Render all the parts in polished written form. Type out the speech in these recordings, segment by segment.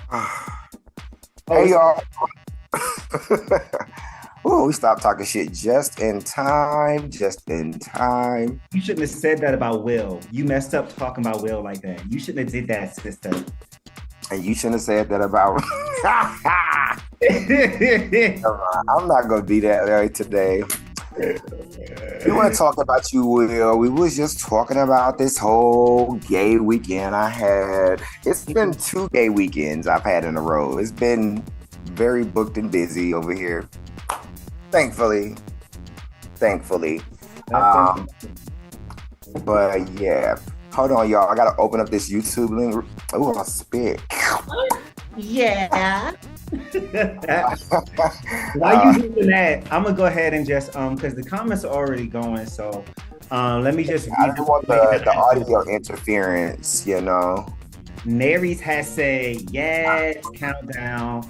Hey Oh, y'all. Ooh, we stopped talking shit just in time. Just in time. you shouldn't have said that about Will. You messed up talking about Will like that. You shouldn't have did that, sister. And you shouldn't have said that about I'm not gonna be that way today. We want to talk about you, Will. We was just talking about this whole gay weekend I had. It's been two gay weekends I've had in a row. It's been very booked and busy over here. Thankfully. Thankfully. Um, but yeah. Hold on, y'all. I gotta open up this YouTube link. Oh, I'll spit. Yeah. While uh, you doing that, I'm gonna go ahead and just because the comments are already going. So let me just I read don't the want link the that I have. audio interference. Naries has said yes, countdown.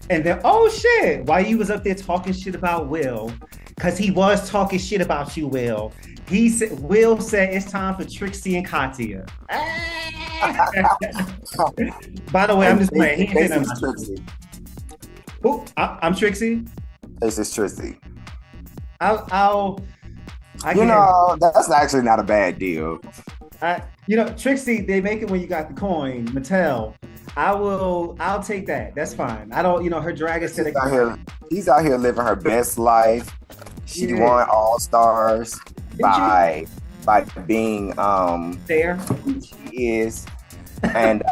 And then, oh shit, while you was up there talking shit about Will, because he was talking shit about you, Will. He said, Will said it's time for Trixie and Katya. By the way, I'm And just playing. He ain't saying this nothing is about you. Trixie. Who? I'm Trixie. This is Trixie. I'll I can That's actually not a bad deal. Trixie, they make it when you got the coin, Mattel. I'll take that. That's fine. I don't, her drag She's aesthetic. out here, she's out here living her best life. She Yeah. won All Stars Did you by being there? who she is. And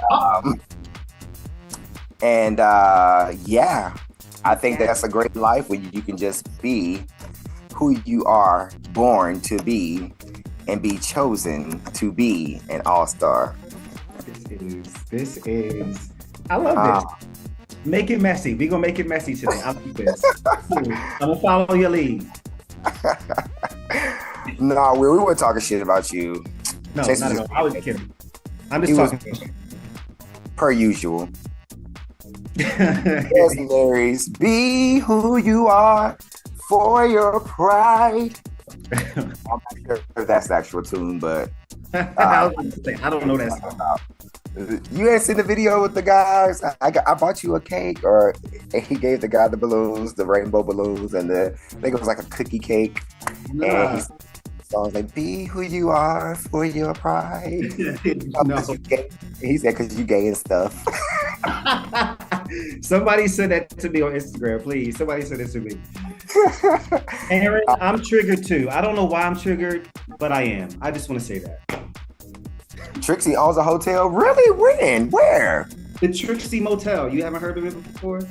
Oh, yeah, I think that's a great life where you can just be who you are born to be and be chosen to be an all-star. this is I love Uh, this. Make it messy. We're gonna make it messy today. I like this. Cool. I'm gonna follow your lead. no, we were talking shit about you. No, Chase not was at all. just I was kidding. I'm he just was talking. per usual. Yes, Marys, be who you are for your pride. I'm not sure if that's the actual tune, but I was about to say, I don't know that song. you ain't seen the video with the guys. I bought you a cake, or he gave the guy the balloons, the rainbow balloons, and I think it was like a cookie cake. And Nah. he's songs like "Be who you are for your pride." Oh, No. 'cause you gay. He said, "Cause you gay and stuff." Somebody said that to me on Instagram, please. Somebody said it to me. Aaron, I'm triggered too. I don't know why I'm triggered, but I am. I just want to say that. Trixie owns a hotel. Really? When? Where? The Trixie Motel. You haven't heard of it before?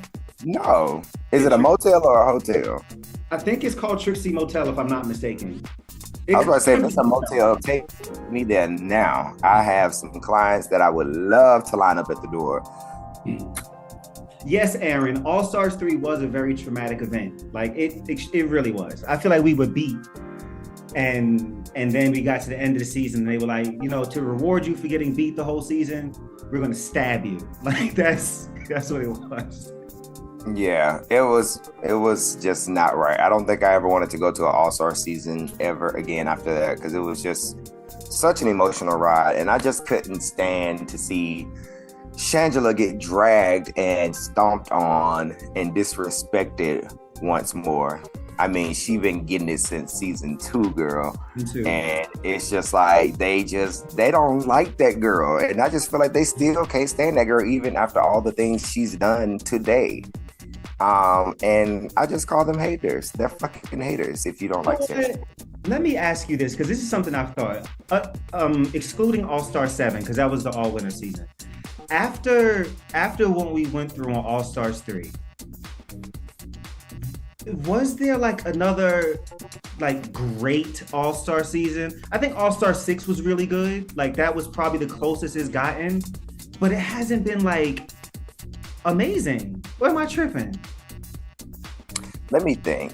No. Is it a motel or a hotel? I think it's called Trixie Motel, if I'm not mistaken. I was It, going to say, if it's a motel, take me there now. I have some clients that I would love to line up at the door. yes, Aaron. All Stars 3 was a very traumatic event. Like it really was. I feel like we were beat. And then we got to the end of the season and they were like, to reward you for getting beat the whole season, we're gonna stab you. Like that's what it was. Yeah, it was just not right. I don't think I ever wanted to go to an all-star season ever again after that, because it was just such an emotional ride, and I just couldn't stand to see Shangela get dragged and stomped on and disrespected once more. I mean, she been getting it since season 2, girl. Me too. And it's just like they don't like that girl. And I just feel like they still can't stand that girl even after all the things she's done today. And I just call them haters. They're fucking haters if you don't like Shangela. Let me ask you this, because this is something I've thought. Excluding All Star 7, because that was the all winner season. After what we went through on All Stars 3, was there like another like great all-star season? I think all-star 6 was really good. Like that was probably the closest it's gotten, but it hasn't been like amazing. What am I tripping? Let me think.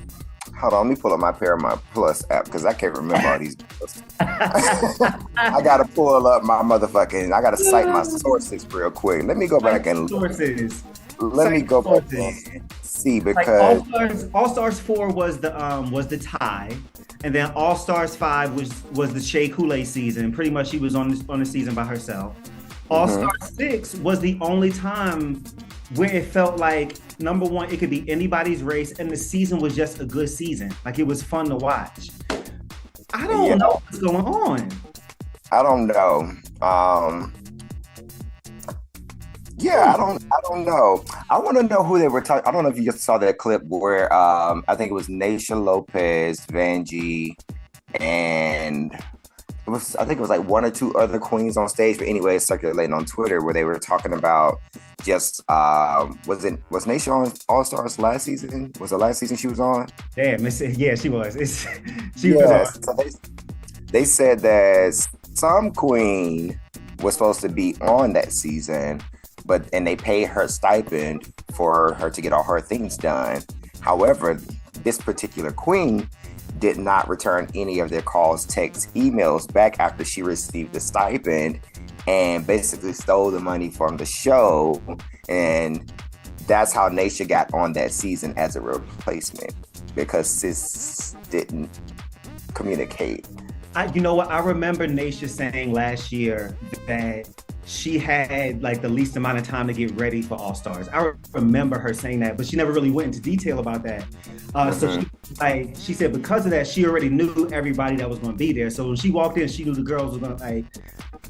Hold on, let me pull up my Paramount Plus app because I can't remember all these bills. I gotta pull up my motherfucking. I gotta cite my sources real quick. Let me go back and Sources. let me Cite go back sources. and see Like because All Stars 4 was the tie, and then All Stars 5 was the Shea Coulee season. Pretty much she was on the season by herself. All mhm, Star 6 was the only time where it felt like, number one, it could be anybody's race, and the season was just a good season. Like, it was fun to watch. I don't know what's going on. I don't know. Yeah, I don't know. I want to know who they were talking. I don't know if you just saw that clip where I think it was Naysha Lopez, Vanjie, and I think it was like one or two other queens on stage. But anyway, it's circulating on Twitter where they were talking about just was Naysha on All Stars last season? Was the last season she was on? Damn, yeah, she was. She was. So they said that some queen was supposed to be on that season, and they paid her stipend for her to get all her things done. However, this particular queen did not return any of their calls, texts, emails back after she received the stipend, and basically stole the money from the show. And that's how Naysha got on that season as a replacement, because sis didn't communicate. You know what? I remember Naysha saying last year that she had like the least amount of time to get ready for All Stars. I remember her saying that, but she never really went into detail about that. So she said because of that, she already knew everybody that was going to be there. So when she walked in, she knew the girls were going to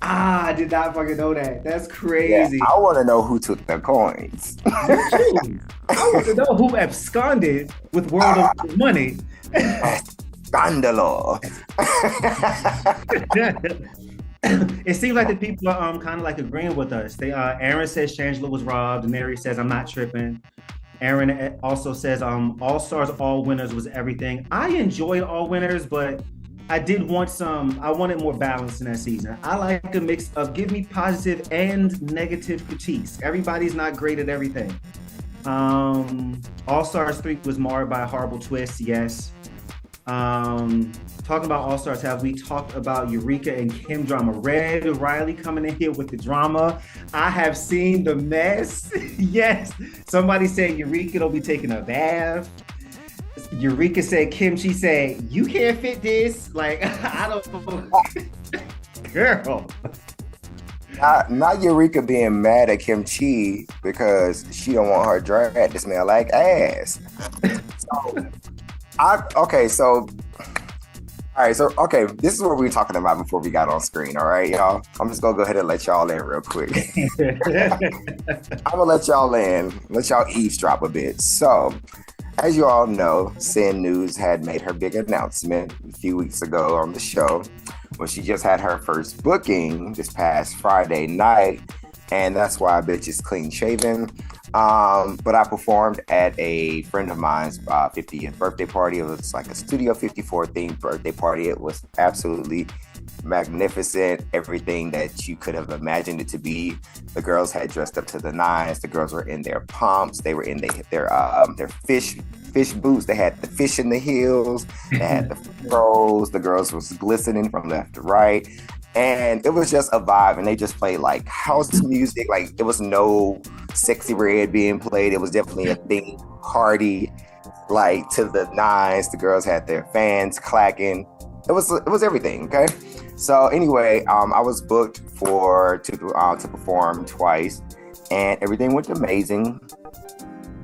I did not fucking know that. That's crazy. Yeah, I want to know who took the coins. I want to know who absconded with World of Money. Scandalo. It seems like the people are kind of like agreeing with us. Aaron says Shangela was robbed. Mary says I'm not tripping. Aaron also says All Stars, All Winners was everything. I enjoyed All Winners, but I wanted more balance in that season. I like a mix of give me positive and negative critiques. Everybody's not great at everything. All Stars 3 was marred by a horrible twist, yes. Talking about All Stars, have we talked about Eureka and Kim drama? Red Riley coming in here with the drama. I have seen the mess. Yes. Somebody said Eureka will be taking a bath. Eureka said Kim, she said, you can't fit this. Like, I don't know. Girl. Not Eureka being mad at Kim Chi because she don't want her drag to smell like ass. This is what we were talking about before we got on screen, all right, y'all? I'm just gonna go ahead and let y'all in real quick. I'm gonna let y'all in, let y'all eavesdrop a bit. So, as you all know, Sin News had made her big announcement a few weeks ago on the show when she just had her first booking this past Friday night, and that's why bitch is clean shaven. But I performed at a friend of mine's 50th birthday party. It was like a Studio 54 themed birthday party. It was absolutely magnificent. Everything that you could have imagined it to be. The girls had dressed up to the nines. The girls were in their pumps. They were in their fish boots. They had the fish in the heels. They had the froze. The girls was glistening from left to right. And it was just a vibe, and they just played like house music. Like there was no Sexy Red being played. It was definitely a theme party, like to the nines. The girls had their fans clacking. It was everything. Okay, so anyway, I was booked to perform twice, and everything went amazing,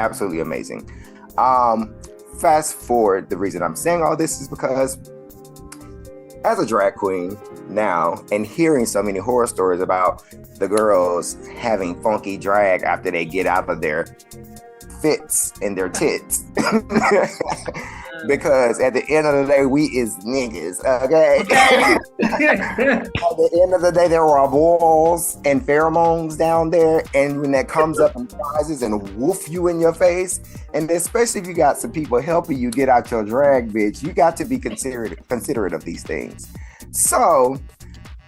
absolutely amazing. Fast forward, the reason I'm saying all this is because as a drag queen now and hearing so many horror stories about the girls having funky drag after they get out of their fits and their tits. Because at the end of the day, we is niggas, okay? At the end of the day, there are balls and pheromones down there, and when that comes up and rises and woof you in your face, and especially if you got some people helping you get out your drag, bitch, you got to be considerate of these things. So,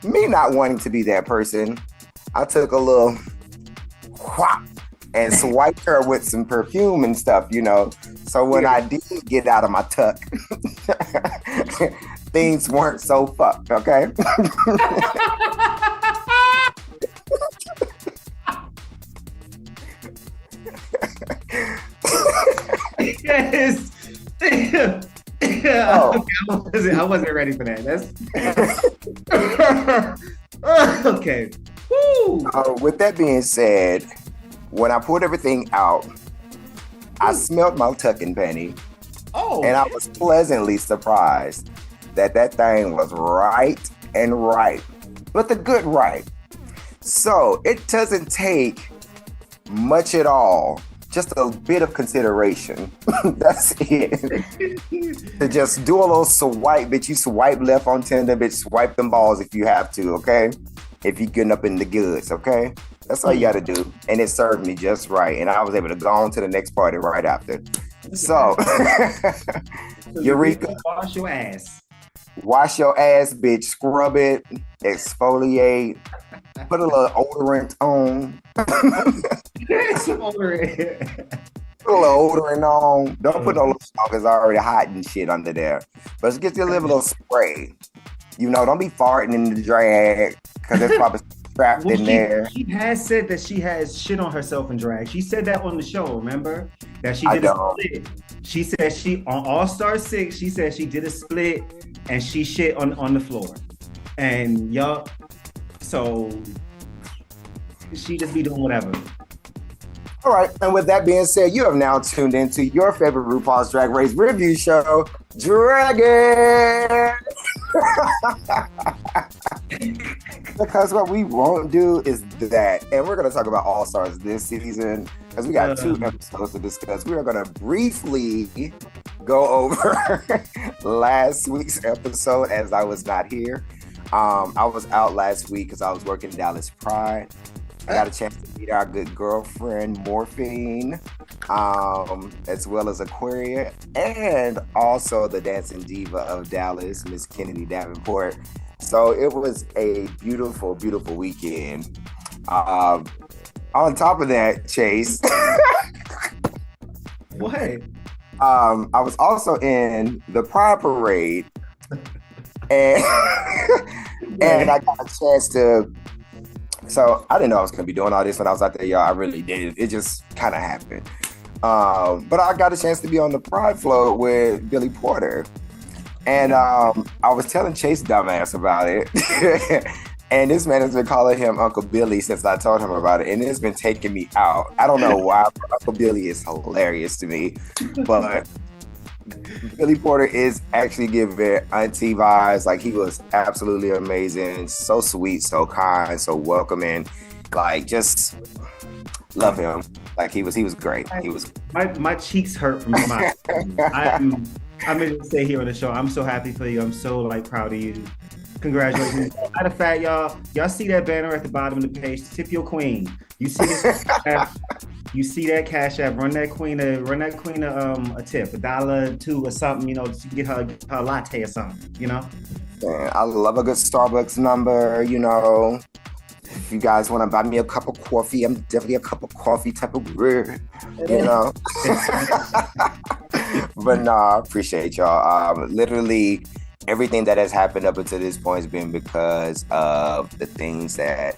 me not wanting to be that person, I took a little whop and swiped her with some perfume and stuff, you know. So when I did get out of my tuck, things weren't so fucked, okay? Yes. Oh. I wasn't ready for that. That's okay. Woo. With that being said, when I pulled everything out, I smelled my tucking penny, and I was pleasantly surprised that thing was right and right, but the good right. So it doesn't take much at all, just a bit of consideration. That's it. To just do a little swipe, bitch. You swipe left on Tinder, bitch. Swipe them balls if you have to, okay? If you're getting up in the goods, okay? That's all you got to do. And it served me just right. And I was able to go on to the next party right after. So, Eureka. Wash your ass. Wash your ass, bitch. Scrub it. Exfoliate. Put a little odorant on. Some odorant. Put a little odorant on. Don't put no little smoke, it's already hot and shit under there. But just get your little spray. You know, don't be farting in the drag, because it's probably trapped in there. She has said that she has shit on herself in drag. She said that on the show, remember? That she did a split. She said on All-Star 6, she said she did a split and she shit on the floor. And y'all, so she just be doing whatever. All right, and with that being said, you have now tuned into your favorite RuPaul's Drag Race review show, Dragon. Because what we won't do is that, and we're going to talk about All Stars this season, because we got 2 episodes to discuss. We are going to briefly go over last week's episode, as I was not here. I was out last week because I was working Dallas Pride. I got a chance to meet our good girlfriend, Morphine, as well as Aquaria, and also the dancing diva of Dallas, Miss Kennedy Davenport. So it was a beautiful, beautiful weekend. On top of that, Chase. What? I was also in the Pride Parade, and and I got a chance to. So I didn't know I was gonna be doing all this when I was out there, y'all. I really did. It just kind of happened. But I got a chance to be on the Pride float with Billy Porter. And I was telling Chase dumbass about it. And this man has been calling him Uncle Billy since I told him about it. And it's been taking me out. I don't know why, but Uncle Billy is hilarious to me. But Billy Porter is actually giving auntie vibes. Like, he was absolutely amazing. So sweet, so kind, so welcoming. Like, just love him. Like, he was great. He was. My cheeks hurt from smiling. I'm going to say here on the show, I'm so happy for you. I'm so proud of you. Congratulations. Matter of fact, y'all see that banner at the bottom of the page, tip your queen. You see this? You see that Cashapp, run that queen a tip, $1, $2 or something, to get her a latte or something, Man, I love a good Starbucks number, If you guys want to buy me a cup of coffee, I'm definitely a cup of coffee type of weird, But nah, I appreciate y'all. Literally, everything that has happened up until this point has been because of the things that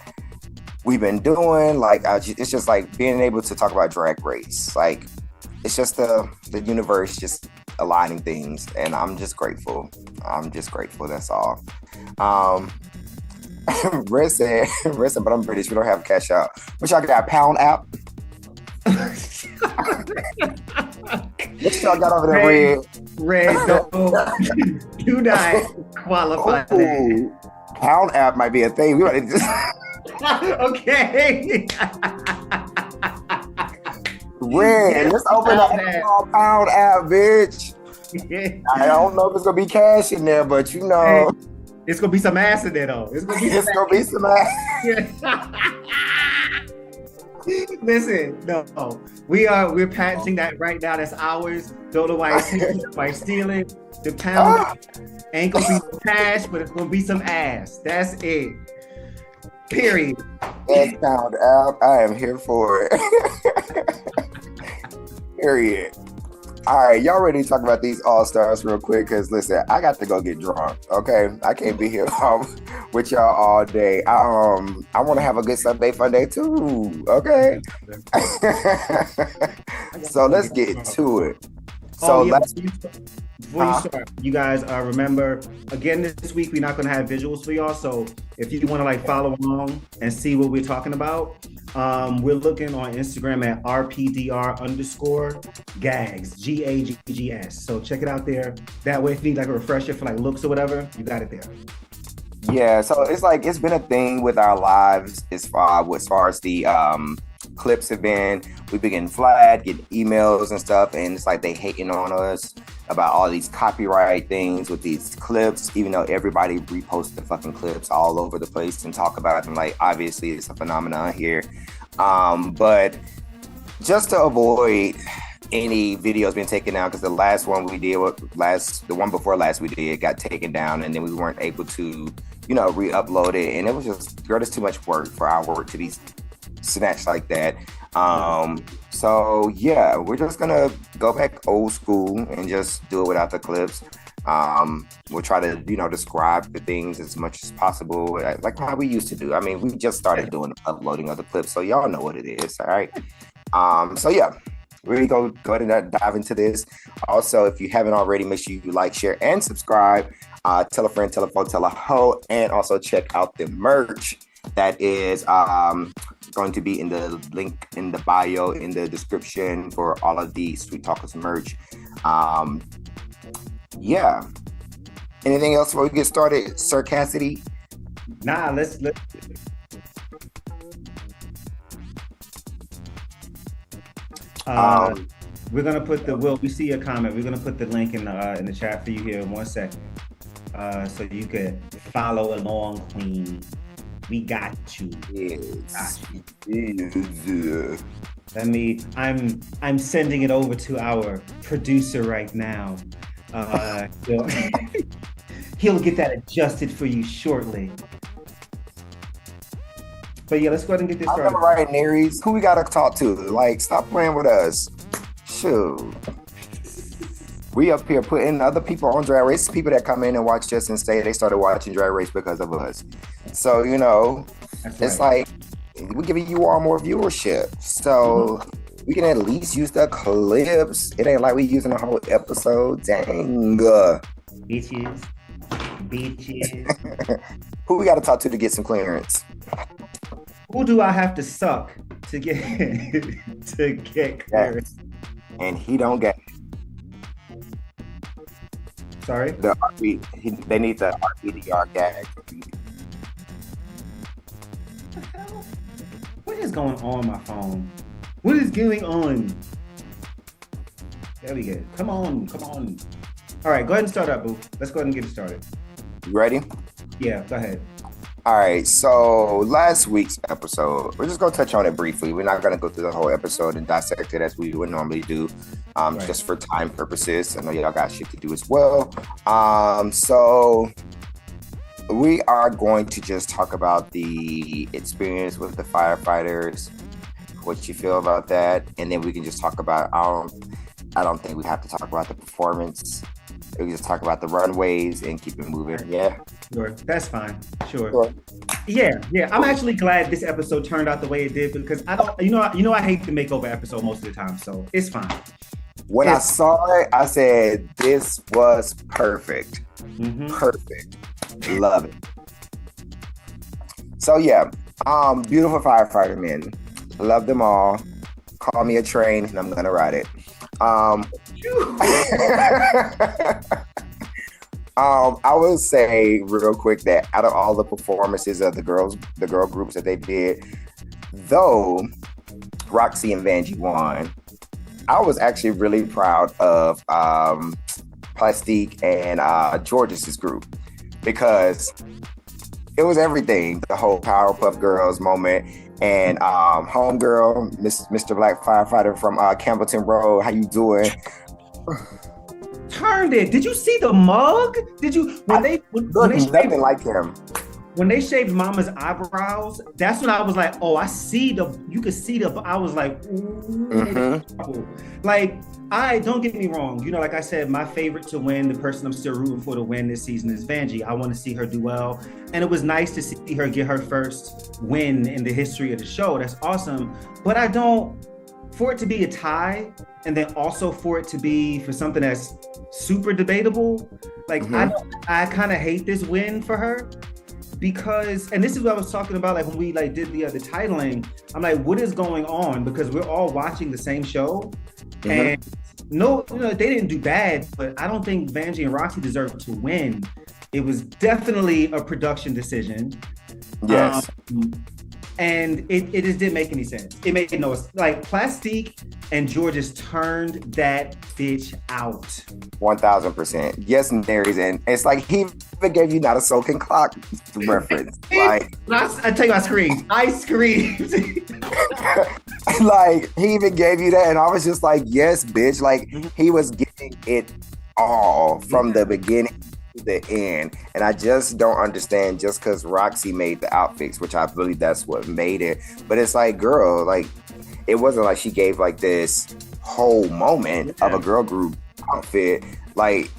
we've been doing. It's just being able to talk about Drag Race. It's just the universe just aligning things, and I'm just grateful. That's all. Red said, but I'm British. We don't have Cashapp. But y'all got Pound app. What y'all got over there, Red? Do not qualify. Ooh, Pound app might be a thing. We might just. Okay. Red, let's open up Pound app, bitch. I don't know if it's gonna be cash in there, but Hey, it's gonna be some ass in there though. It's gonna be some ass. Listen, no, we're patenting that right now. That's ours. Don't know why it's stealing. The Pound ain't gonna be cash, but it's gonna be some ass. That's it. Period. That's Pound app. I am here for it. Period. All right, y'all ready to talk about these All-Stars real quick? Because listen, I got to go get drunk, okay? I can't be here with y'all all day. I want to have a good Sunday fun day too, okay? So let's get to it. Oh So yeah, let's. before you start, you guys remember again this week we're not going to have visuals for y'all. So if you want to like follow along and see what we're talking about, we're looking on Instagram at rpdr underscore gags GAGGS. So check it out there. That way, if you need like a refresher for like looks or whatever, you got it there. Yeah, so it's like it's been a thing with our lives as far as the clips have been. We've been getting flagged, getting emails and stuff, and it's like they hating on us about all these copyright things with these clips, even though everybody reposts the fucking clips all over the place and talk about them. Like obviously it's a phenomenon here. But just to avoid any videos being taken down, because the last one we did, the one before last we did got taken down, and then we weren't able to, re-upload it, and it was just, girl, it's too much work for our work to be snatched like that. So yeah, we're just gonna go back old school and just do it without the clips. We'll try to, describe the things as much as possible, like how we used to do. I mean, we just started doing uploading of the clips, so y'all know what it is, all right? So yeah, really go ahead and dive into this. Also, if you haven't already, make sure you like, share, and subscribe. Tell a friend, tell a foe, tell a hoe, and also check out the merch that is going to be in the link in the bio, in the description for all of the Sweet Talkers merch. Yeah. Anything else before we get started, Sir Cassidy? Nah, let's we're gonna put we see your comment. We're gonna put the link in the chat for you here in 1 second. So you can follow along, Queen. We got you. Yes. I'm sending it over to our producer right now. He'll get that adjusted for you shortly. But yeah, let's go ahead and get this started. I'm right, Neries. Who we gotta talk to? Like, stop playing with us. Shoot. We up here putting other people on Drag Race, people that come in and watch us and say they started watching Drag Race because of us. So, it's like we're giving you all more viewership. So we can at least use the clips. It ain't like we using a whole episode. Dang. Bitches. Who we gotta talk to get some clearance? Who do I have to suck to get clearance? And he don't get it. Sorry? They need the RPDR gag. What the hell? What is going on my phone? What is going on? There we go. Come on. All right, go ahead and start up, boo. Let's go ahead and get it started. You ready? Yeah, go ahead. All right, so last week's episode, we're just going to touch on it briefly. We're not going to go through the whole episode and dissect it as we would normally do, right, just for time purposes. I know y'all got shit to do as well. So we are going to just talk about the experience with the firefighters, what you feel about that, and then we can just talk about, I don't think we have to talk about the performance. We can just talk about the runways and keep it moving. Yeah. Sure, that's fine. Sure. Yeah. I'm actually glad this episode turned out the way it did because I don't, I hate the makeover episode most of the time, so it's fine. When I saw it, I said this was perfect. Mm-hmm. Perfect. Love it. So yeah, beautiful firefighter men. Love them all. Call me a train and I'm gonna ride it. I will say real quick that out of all the performances of the girl groups that they did, though Roxy and Vanjie won, I was actually really proud of Plastique and George's group because it was everything. The whole Powerpuff Girls moment and homegirl, Mr. Black Firefighter from Campbellton Road. How you doing? Turned it. Did you see the mug? Did you when they nothing like him? When they shaved Mama's eyebrows, that's when I was like, oh, you could see I was like, ooh. Mm-hmm. Like, don't get me wrong. Like I said, my favorite to win, the person I'm still rooting for to win this season is Vanjie. I want to see her do well. And it was nice to see her get her first win in the history of the show. That's awesome. But I don't for it to be a tie, and then also for it to be for something that's super debatable, like I kind of hate this win for her because, and this is what I was talking about, like when we like did the titling, I'm like, what is going on? Because we're all watching the same show, and no, they didn't do bad, but I don't think Vanjie and Roxy deserved to win. It was definitely a production decision. Yes. And it just didn't make any sense. It made no sense. Like Plastique and Georges turned that bitch out. 1000%. Yes, Nary's, and it's like he even gave you not a soaking clock reference. Like I tell you, I screamed. Like he even gave you that, and I was just like, yes, bitch. Like he was giving it all from the beginning to the end, and I just don't understand. Just because Roxy made the outfits, which I believe that's what made it, but it's like, girl, like it wasn't like she gave like this whole moment of a girl group outfit. Like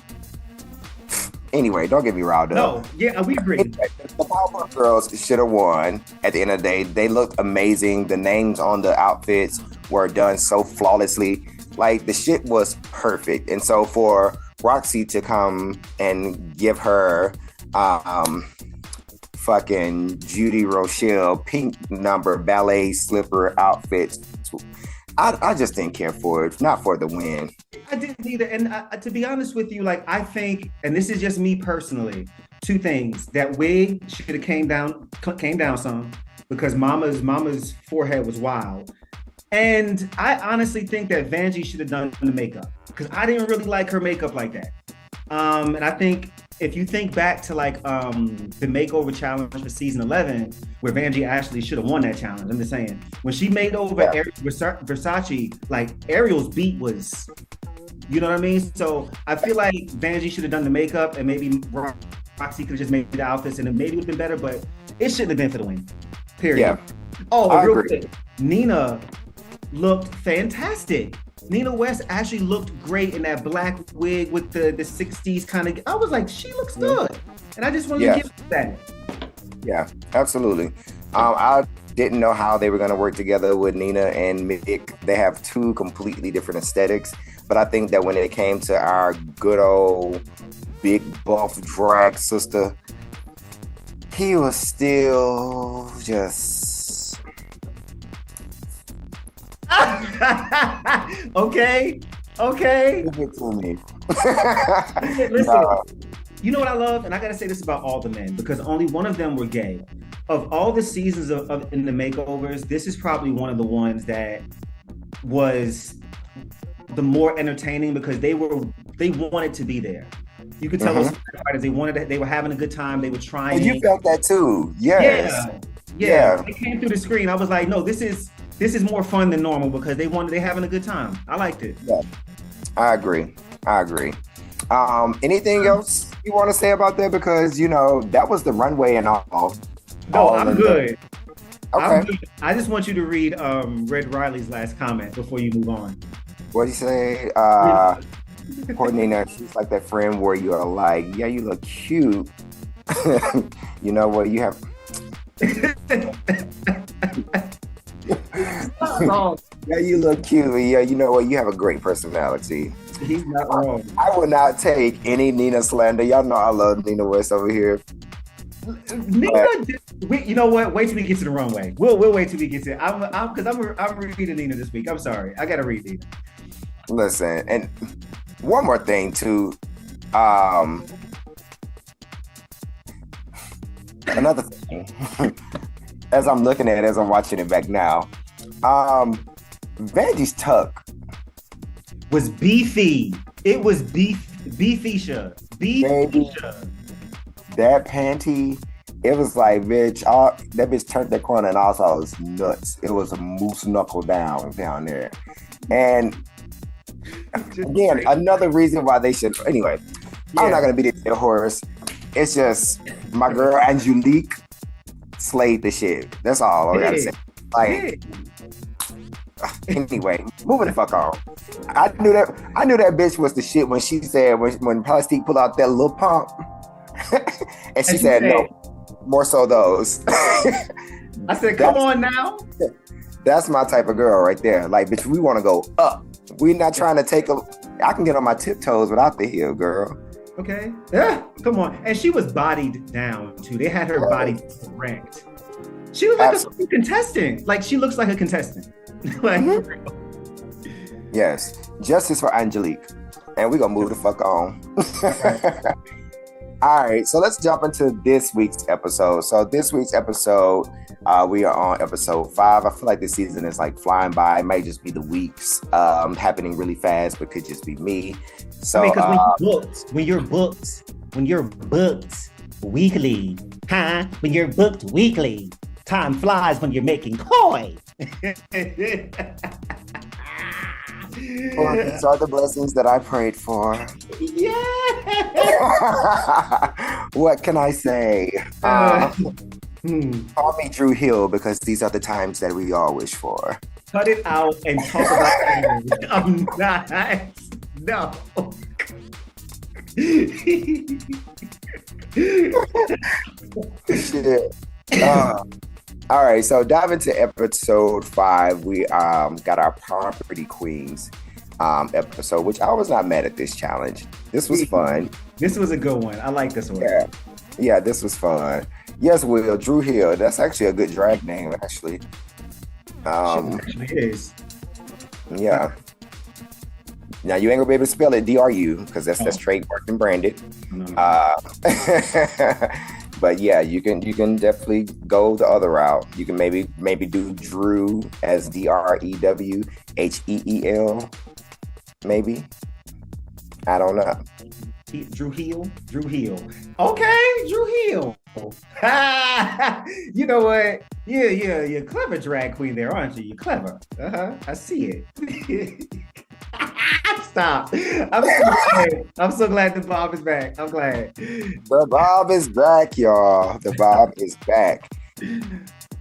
anyway, don't get me riled up. No, yeah, we agree. The Powerpuff Girls should have won. At the end of the day, they looked amazing. The names on the outfits were done so flawlessly. Like the shit was perfect, and so for Roxy to come and give her fucking Judy Rochelle pink number ballet slipper outfits, I just didn't care for it. Not for the win. I didn't either. And to be honest with you, like I think, and this is just me personally, two things. That wig should have came down some because Mama's forehead was wild. And I honestly think that Vanjie should have done the makeup because I didn't really like her makeup like that. And I think if you think back to like the makeover challenge for season 11, where Vanjie actually should have won that challenge. I'm just saying, when she made over Versace, like Ariel's beat was, you know what I mean? So I feel like Vanjie should have done the makeup, and maybe Roxy could have just made the outfits, and it maybe would have been better, but it shouldn't have been for the win. Period. Yeah. Oh, real quick, Nina looked fantastic. Nina West actually looked great in that black wig with the 60s kind of. I was like, she looks good. And I just wanted to give her that. Yeah, absolutely. I didn't know how they were going to work together with Nina and Mick. They have two completely different aesthetics. But I think that when it came to our good old big buff drag sister, he was still just... Okay. Give it to me. Listen, you know what I love? And I got to say this about all the men, because only one of them were gay. Of all the seasons of in the makeovers, this is probably one of the ones that was the more entertaining, because they wanted to be there. You could tell those fighters, they were having a good time. They were trying. And you felt that too. Yes. Yeah. It came through the screen. I was like, no, this is more fun than normal, because they having a good time. I liked it. Yeah. I agree. Anything else you want to say about that? Because, that was the runway and all. No, I'm good. Okay. I'm good. I just want you to read Red Riley's last comment before you move on. What'd he say? Poor Nina, she's like that friend where you're like, yeah, you look cute. You know what? You have... Yeah, you look cute. Yeah, you know what? You have a great personality. He's not wrong. I would not take any Nina slander. Y'all know I love Nina West over here. Nina, you know what? Wait till we get to the runway. We'll wait till we get to it. Because I'm reading Nina this week. I'm sorry. I gotta read Nina. Listen, and one more thing too. Another thing. As I'm looking at it, as I'm watching it back now, Vanjie's tuck was beefy. It was beefy-sha. That panty, it was like, bitch, that bitch turned that corner and also it was nuts. It was a moose knuckle down there. And again, another reason why they should, anyway, I'm not going to beat it to the horse. It's just, my girl Angelique slayed the shit. That's all I gotta say. Like, anyway, moving the fuck on. I knew that bitch was the shit when she said, when Plastique pulled out that little pump, and she said, no, more so those. I said, come on now. That's my type of girl right there. Like, bitch, we want to go up. We're not trying to take a. I can get on my tiptoes without the heel, girl. Okay. Yeah. Come on. And she was bodied down too. They had her body ranked. She was like a contestant. Like she looks like a contestant. Like. Yes. Justice for Angelique. And we're gonna move the fuck on. All right, so let's jump into this week's episode. So this week's episode, we are on episode 5. I feel like this season is like flying by. It might just be the weeks happening really fast, but could just be me. So I mean, because when you're booked weekly, huh? When you're booked weekly, time flies when you're making coin. Well, these are the blessings that I prayed for. Yeah. What can I say? Call me Drew Hill because these are the times that we all wish for. Cut it out and talk about it. I'm not. No. Shit. All right, so dive into episode 5. We got our Property Queens episode, which I was not mad at this challenge. This was fun. This was a good one. I like this one. Yeah, this was fun. Yes, Will, Drew Hill. That's actually a good drag name, actually. It is. Yeah. Now you ain't gonna be able to spell it DRU because that's trademarked and branded. No. But yeah, you can definitely go the other route. You can maybe do Drew as DREWHEEL. Maybe. I don't know. Drew Hill. Okay, Drew Hill. You know what? Yeah, you're clever drag queen there, aren't you? You're clever. I see it. Stop. I'm so glad the Bob is back. I'm glad. The Bob is back, y'all. The Bob is back.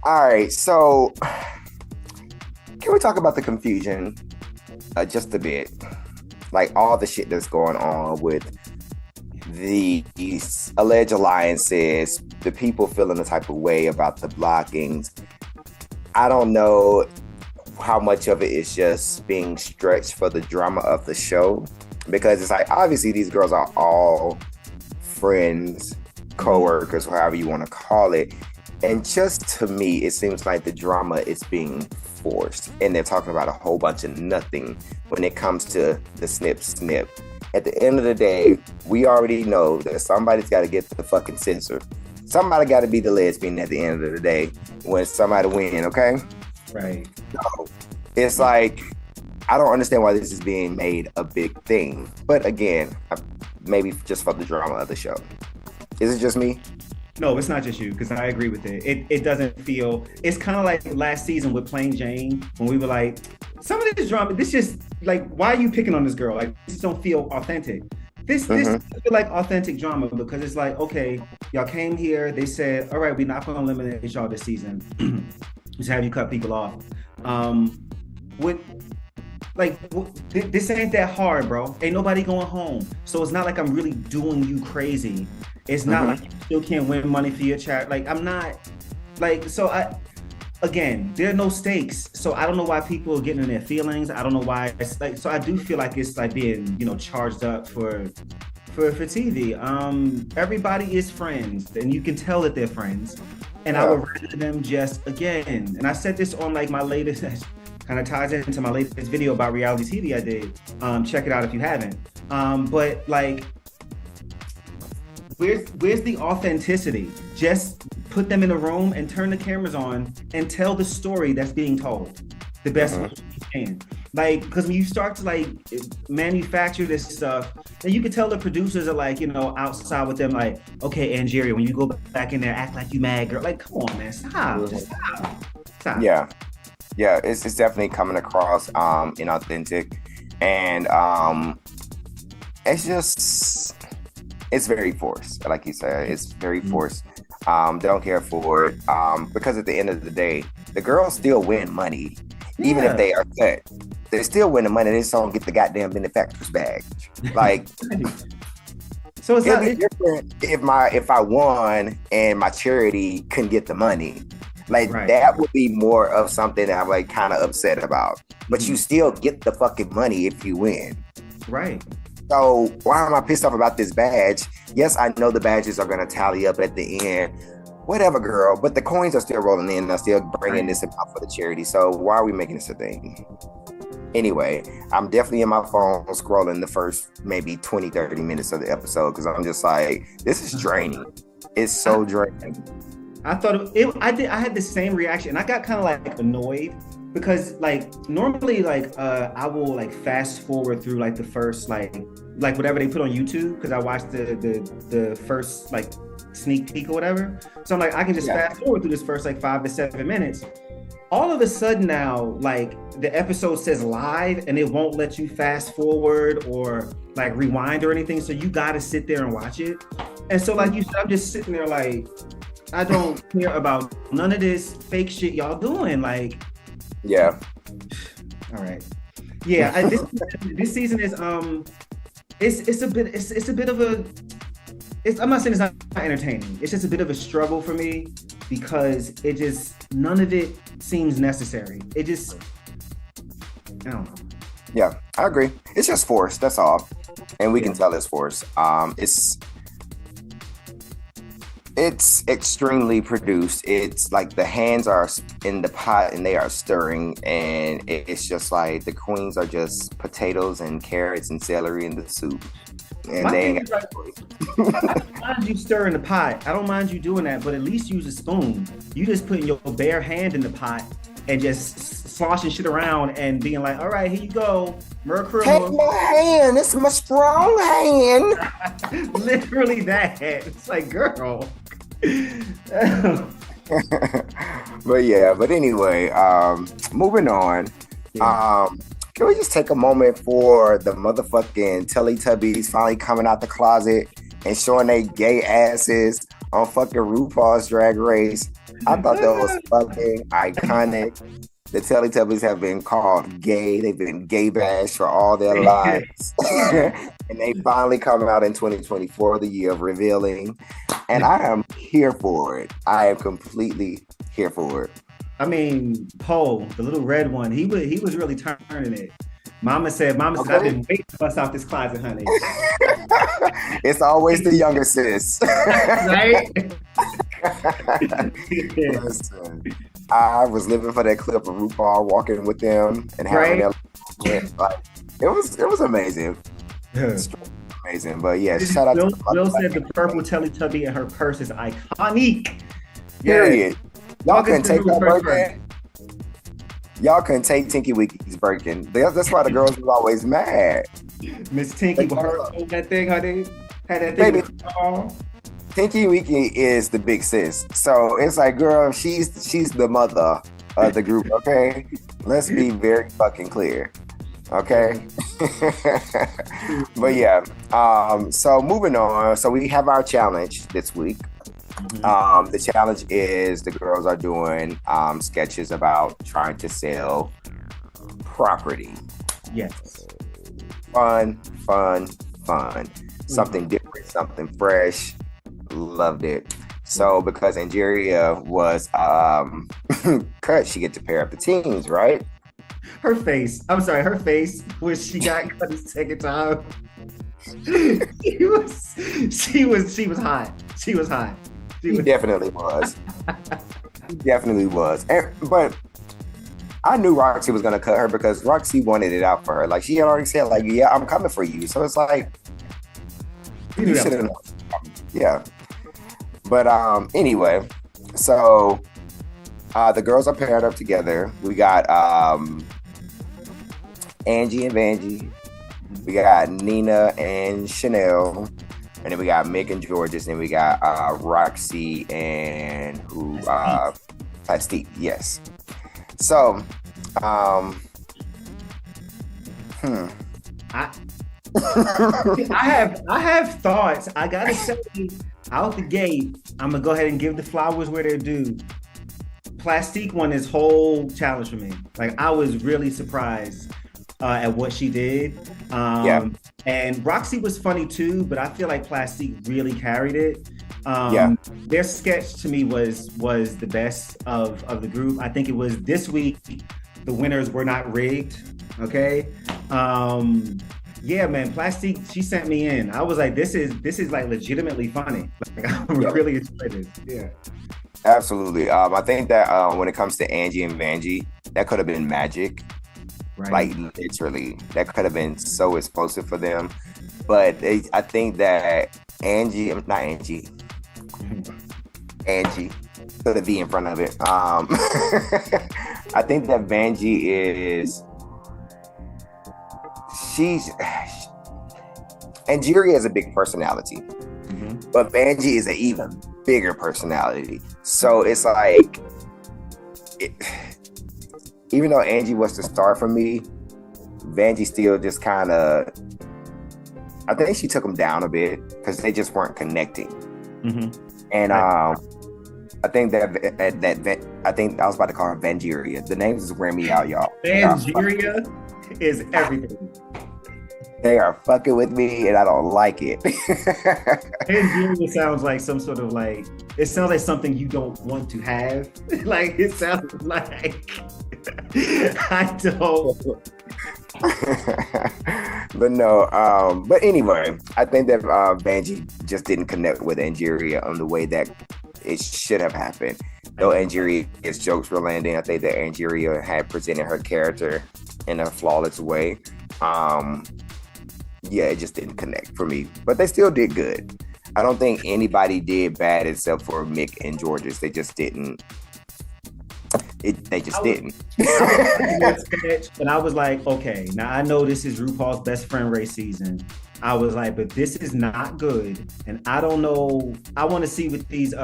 All right, so can we talk about the confusion just a bit? Like all the shit that's going on with these alleged alliances, the people feeling the type of way about the blockings. I don't know how much of it is just being stretched for the drama of the show, because it's like obviously these girls are all friends, co-workers, however you want to call it, and just to me it seems like the drama is being forced and they're talking about a whole bunch of nothing when it comes to the snip. At the end of the day, we already know that somebody's got to get the fucking censor. Somebody got to be the lesbian at the end of the day when somebody win, okay? Right. So it's like, I don't understand why this is being made a big thing. But again, maybe just for the drama of the show. Is it just me? No, it's not just you, because I agree with it. It doesn't feel, it's kind of like last season with Plain Jane, when we were like, some of this drama, this just, like, why are you picking on this girl? Like, this don't feel authentic. This feel like authentic drama, because it's like, okay, y'all came here, they said, all right, we're not going to eliminate y'all this season. Just have you cut people off. This ain't that hard, bro. Ain't nobody going home. So it's not like I'm really doing you crazy. It's not like you still can't win money for your charity. Like, I'm not, like, so again, there are no stakes. So I don't know why people are getting in their feelings. I don't know why it's like, so I do feel like it's like being, charged up for TV. Everybody is friends, and you can tell that they're friends. And I would rather them just, again, and I said this on like my latest, kind of ties into my latest video about reality TV I did. Check it out if you haven't. But like, where's the authenticity? Just put them in a room and turn the cameras on and tell the story that's being told the best way you can. Like, because when you start to like manufacture this stuff, and you can tell the producers are like, outside with them, like, okay, Angeria, when you go back in there, act like you mad, girl. Like, come on, man, stop. Just stop. Yeah, it's definitely coming across inauthentic, and it's very forced. Like you said, it's very forced. They don't care for it because at the end of the day, the girls still win money, even if they are cut. They still win the money. They just don't get the goddamn benefactor's badge. Like, so it'd be different if I won and my charity couldn't get the money. Like Right. that would be more of something that I'm like kind of upset about. But you Mhm. still get the fucking money if you win. Right. So why am I pissed off about this badge? Yes, I know the badges are gonna tally up at the end. Whatever, girl. But the coins are still rolling in. They're still bringing Right. this amount for the charity. So why are we making this a thing? Anyway, I'm definitely in my phone scrolling the first maybe 20, 30 minutes of the episode because I'm just like, this is draining. It's so draining. I thought I had the same reaction. I got kind of like annoyed because like normally like I will like fast forward through like the first like whatever they put on YouTube because I watched the first like sneak peek or whatever. So I'm like I can just fast forward through this first like 5 to 7 minutes. All of a sudden now, like the episode says live and it won't let you fast forward or like rewind or anything. So you got to sit there and watch it. And so like you said, I'm just sitting there like, I don't care about none of this fake shit y'all doing. Like, yeah. All right. Yeah. This season is, it's a bit of a, I'm not saying it's not entertaining. It's just a bit of a struggle for me because none of it seems necessary. I don't know. Yeah, I agree. It's just forced. That's all. And we can tell it's forced. It's extremely produced. It's like the hands are in the pot and they are stirring, and it's just like the queens are just potatoes and carrots and celery in the soup. And My they thing ain't is, like, I don't mind you stirring the pot. I don't mind you doing that, but at least use a spoon. You just putting your bare hand in the pot and just sloshing shit around and being like, all right, here you go. take my hand. It's my strong hand. Literally that. It's like, girl. but anyway, moving on. Yeah. Can we just take a moment for the motherfucking Teletubbies finally coming out the closet and showing their gay asses on fucking RuPaul's Drag Race? I thought that was fucking iconic. The Teletubbies have been called gay. They've been gay bashed for all their lives. And they finally come out in 2024, the year of revealing. And I am here for it. I am completely here for it. I mean, Poe, the little red one, he was really turning it. Mama said, I've been waiting to bust out this closet, honey. It's always the younger sis. Right? Listen, I was living for that clip of RuPaul walking with them and having that. Like, it was amazing. Amazing. But yeah, shout out to Will said the purple Teletubby in her purse is iconic. Period. Y'all couldn't take that Birkin. Y'all couldn't take Tinky Winky's Birkin. That's why the girls was always mad. Miss Tinky with her that thing, honey. Had that thing. Baby, Tinky Winky is the big sis. So it's like, girl, she's the mother of the group, okay? Let's be very fucking clear. Okay. But yeah. So moving on. So we have our challenge this week. The challenge is the girls are doing sketches about trying to sell property. Yes. Fun. Something different, something fresh. Loved it. So because Angeria was cut, she get to pair up the teams, right? Her face when she got cut the second time. She was hot. He definitely was. But I knew Roxy was gonna cut her because Roxy wanted it out for her. Like she had already said, like, yeah, I'm coming for you. So it's like you should have known. Yeah. But anyway, so the girls are paired up together. We got Angie and Vanjie. We got Nina and Chanel. And then we got Mick and Georges. And we got Roxy and Plastique. Yes. So, I have thoughts. I gotta say, out the gate, I'm gonna go ahead and give the flowers where they're due. Plastique won this whole challenge for me. Like I was really surprised at what she did. And Roxy was funny too, but I feel like Plastique really carried it. Yeah. Their sketch to me was the best of the group. I think it was this week. The winners were not rigged. Okay. Yeah, man. Plastique. She sent me in. I was like, this is like legitimately funny. Like, I'm really excited. Yeah. Absolutely. I think that when it comes to Angie and Vanjie, that could have been magic. Right. Like literally, that could have been so explosive for them. But I think that Angie, put a V in front of it. I think that Vanjie Angeria is a big personality, but Vanjie is an even bigger personality. So it's like, even though Angie was the star for me, Vanjie still just kind of, I think she took them down a bit because they just weren't connecting. And I think that I think I was about to call her Vangeria. The names is wearing me out, y'all. Vangeria is everything. They are fucking with me, and I don't like it. Vangeria sounds like some sort of like, it sounds like something you don't want to have. Like, it sounds like, I don't. But no, but anyway, I think that Vanjie just didn't connect with Angeria on the way that it should have happened. Though Angeria's jokes were landing, I think that Angeria had presented her character in a flawless way. Yeah, it just didn't connect for me, but they still did good. I don't think anybody did bad except for Mick and Georges. They just didn't. They just didn't. And I was like, okay, now I know this is RuPaul's Best Friend race season. I was like, but this is not good, and I don't know. I want to see what these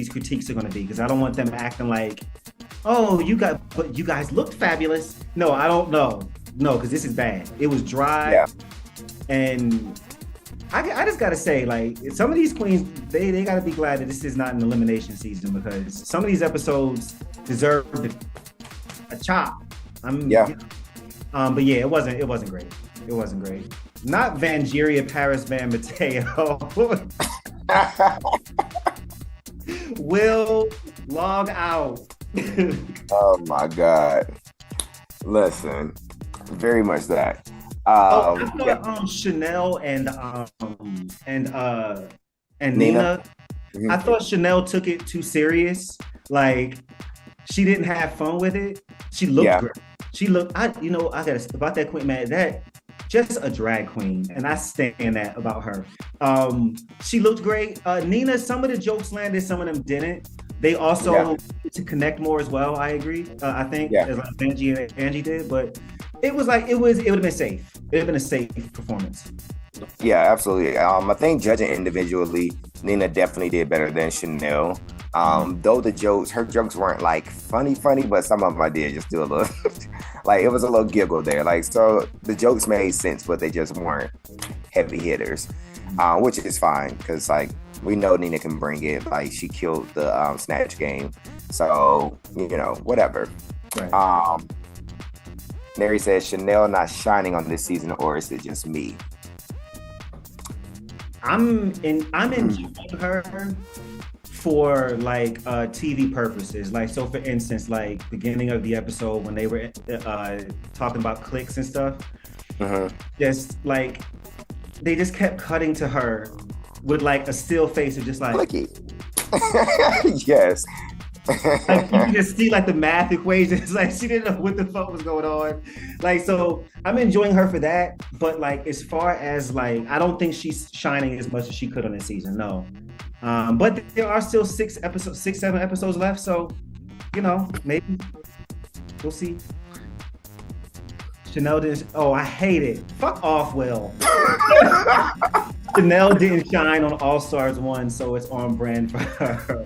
critiques are going to be, because I don't want them acting like, oh, but you guys looked fabulous. No, I don't know. No, because this is bad. It was dry. Yeah. And I just gotta say, like, some of these queens, they gotta be glad that this is not an elimination season, because some of these episodes deserve a chop. But yeah, it wasn't great. It wasn't great. Not Vangeria Paris Van Mateo. Will log out. Oh my God. Listen, very much that. I thought Chanel and Nina. I thought Chanel took it too serious. Like, she didn't have fun with it. She looked great. She looked, I gotta, about that queen, man, that just a drag queen, and I stand that about her. She looked great. Nina, some of the jokes landed, some of them didn't. They also to connect more as well. I agree. I think as like Vanjie and Angie did, but it was like it would have been safe. It would have been a safe performance. Yeah, absolutely. I think judging individually, Nina definitely did better than Chanel. Though her jokes weren't like funny, but some of them I did just do a little, like, it was a little giggle there. Like, so the jokes made sense, but they just weren't heavy hitters, which is fine, because like, we know Nina can bring it. Like, she killed the snatch game, so whatever. Right. Mary says, Chanel not shining on this season, or is it just me? I'm enjoying her for like TV purposes. Like, so for instance, like beginning of the episode when they were talking about clicks and stuff, just like they just kept cutting to her with like a still face of just like, Clicky. Yes. Like, you can just see like the math equations. Like, she didn't know what the fuck was going on. Like, so I'm enjoying her for that. But like, as far as like, I don't think she's shining as much as she could on this season. No. But there are still 7 episodes left. So, maybe we'll see. Chanel didn't. Oh, I hate it. Fuck off, Will. Chanel didn't shine on All Stars 1, so it's on brand for her.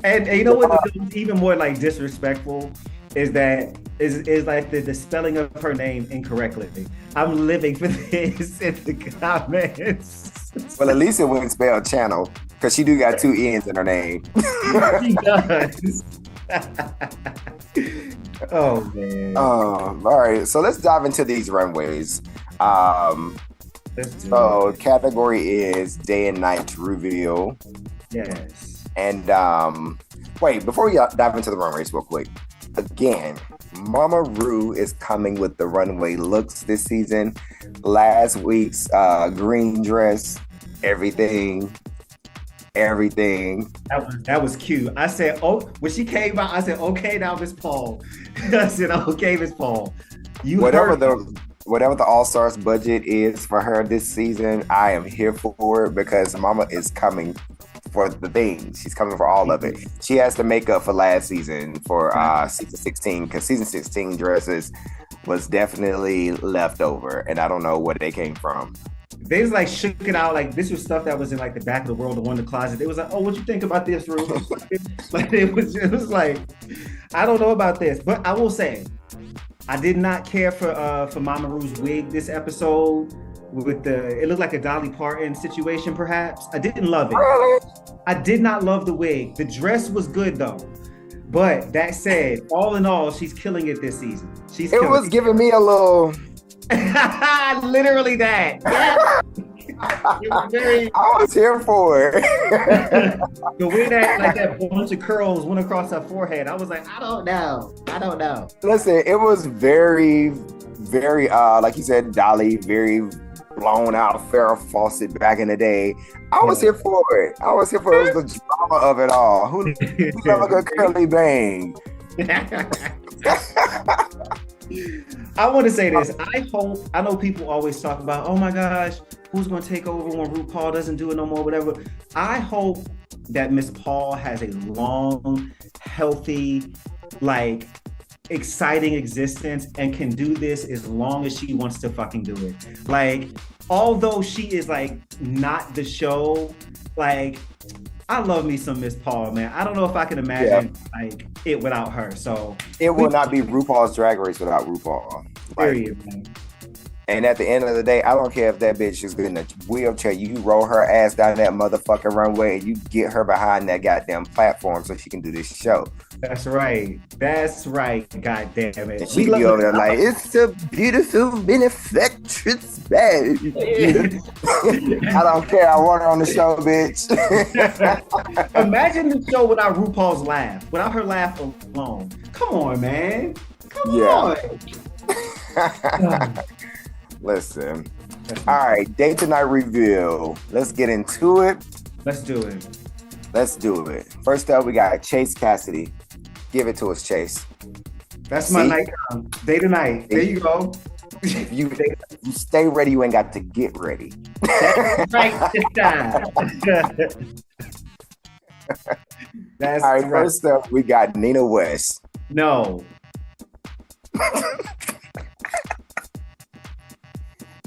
And you know what is even more like disrespectful is that is like the spelling of her name incorrectly. I'm living for this in the comments. Well, at least it wouldn't spell channel, because she do got 2 N's in her name. She does. Oh man. All right, so let's dive into these runways. Let's do So it. category is day and night reveal. Yes. And wait, before we dive into the runways real quick, again, Mama Ru is coming with the runway looks this season. Last week's green dress, everything. That was cute. I said, oh, when she came out, I said, okay, now Miss Paul. I said, okay, Miss Paul. You Whatever heard the All Stars budget is for her this season, I am here for it because Mama is coming for the thing. She's coming for all of it. She has to make up for last season for season 16 because season 16 dresses was definitely left over, and I don't know where they came from. they was like shook it out. Like this was stuff that was in like the back of the world, the one in the closet. They was like, oh, what you think about this, Ru? Like it was like, I don't know about this, but I will say, I did not care for Mama Ru's wig this episode. With it looked like a Dolly Parton situation, perhaps. I didn't love it. Really? I did not love the wig. The dress was good though. But that said, all in all, she's killing it this season. It was giving me a little. Literally that. Yeah. It was very. I was here for it. The way that bunch of curls went across her forehead, I was like, I don't know. Listen, it was very, very, like you said, Dolly, very blown out Farrah Fawcett back in the day. I was here for it. It was the drama of it all. Who love a good curly bang? I want to say this. I know people always talk about, oh my gosh, who's going to take over when RuPaul doesn't do it no more, whatever. I hope that Miss Paul has a long, healthy, like, exciting existence and can do this as long as she wants to fucking do it. Like, although she is like not the show, like, I love me some Miss Paul, man. I don't know if I can imagine like it without her. So it will not be RuPaul's Drag Race without RuPaul. Period, man. And at the end of the day, I don't care if that bitch is in a wheelchair. You roll her ass down that motherfucking runway and you get her behind that goddamn platform so she can do this show. That's right. God damn it. And she be over there like, it's a beautiful benefactress bag. I don't care. I want her on the show, bitch. Imagine the show without RuPaul's laugh. Without her laugh alone. Come on, man. Come on. Listen. All right, day to night reveal. Let's get into it. Let's do it. First up, we got ChaseKassidy. Give it to us, Chase. That's my night. Day to night. There you go. You stay ready, you ain't got to get ready. That's right this time. That's all right, first up, we got Nina West. No.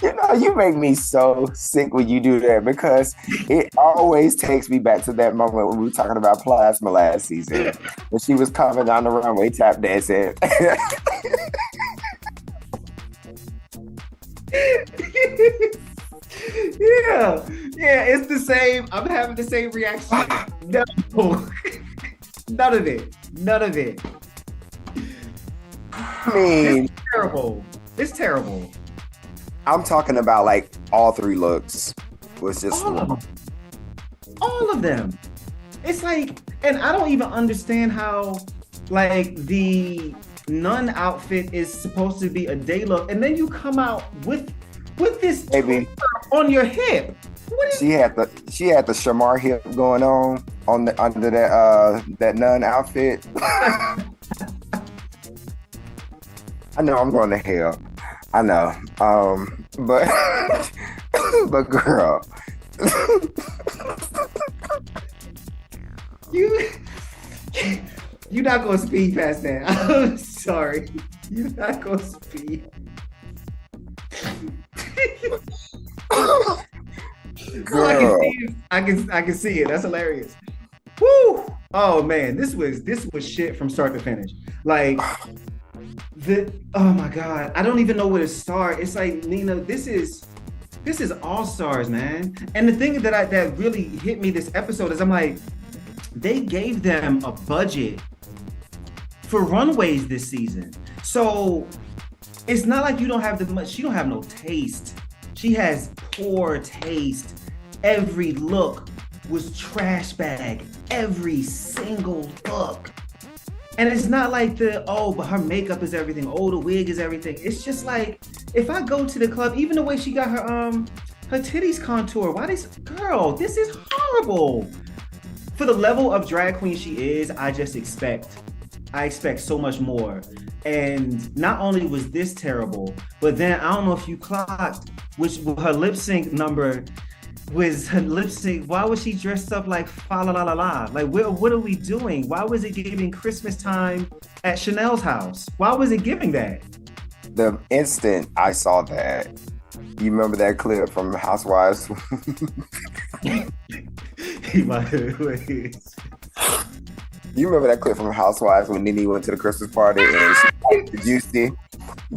You know, you make me so sick when you do that because it always takes me back to that moment when we were talking about Plasma last season when she was coming down the runway tap dancing. Yeah, it's the same. I'm having the same reaction. No, none of it. I mean, It's terrible. I'm talking about like all three looks was just all of them. It's like, and I don't even understand how like the nun outfit is supposed to be a day look, and then you come out with this baby on your hip. She had the Shamar hip going on the under that nun outfit. I know I'm going to hell. I know. But girl. You're not gonna speed past that. I'm sorry. You're not gonna speed. Girl. I can see it. That's hilarious. Woo! Oh man, this was shit from start to finish. Like oh my god, I don't even know where to start. It's like, Nina, this is All Stars, man. And the thing that really hit me this episode is I'm like, they gave them a budget for runways this season. So it's not like you don't have she don't have no taste. She has poor taste. Every look was trash bag. Every single look. And it's not like but her makeup is everything. Oh, the wig is everything. It's just like, if I go to the club, even the way she got her titties contour, girl, this is horrible. For the level of drag queen she is, I expect so much more. And not only was this terrible, but then I don't know if you clocked, which her lip sync number was her lip sync. Why was she dressed up like fa la la la la? Like, what are we doing? Why was it giving Christmas time at Chanel's house? Why was it giving that? The instant I saw that, you remember that clip from Housewives? You remember that clip from Housewives when Nene went to the Christmas party and she liked Juicy?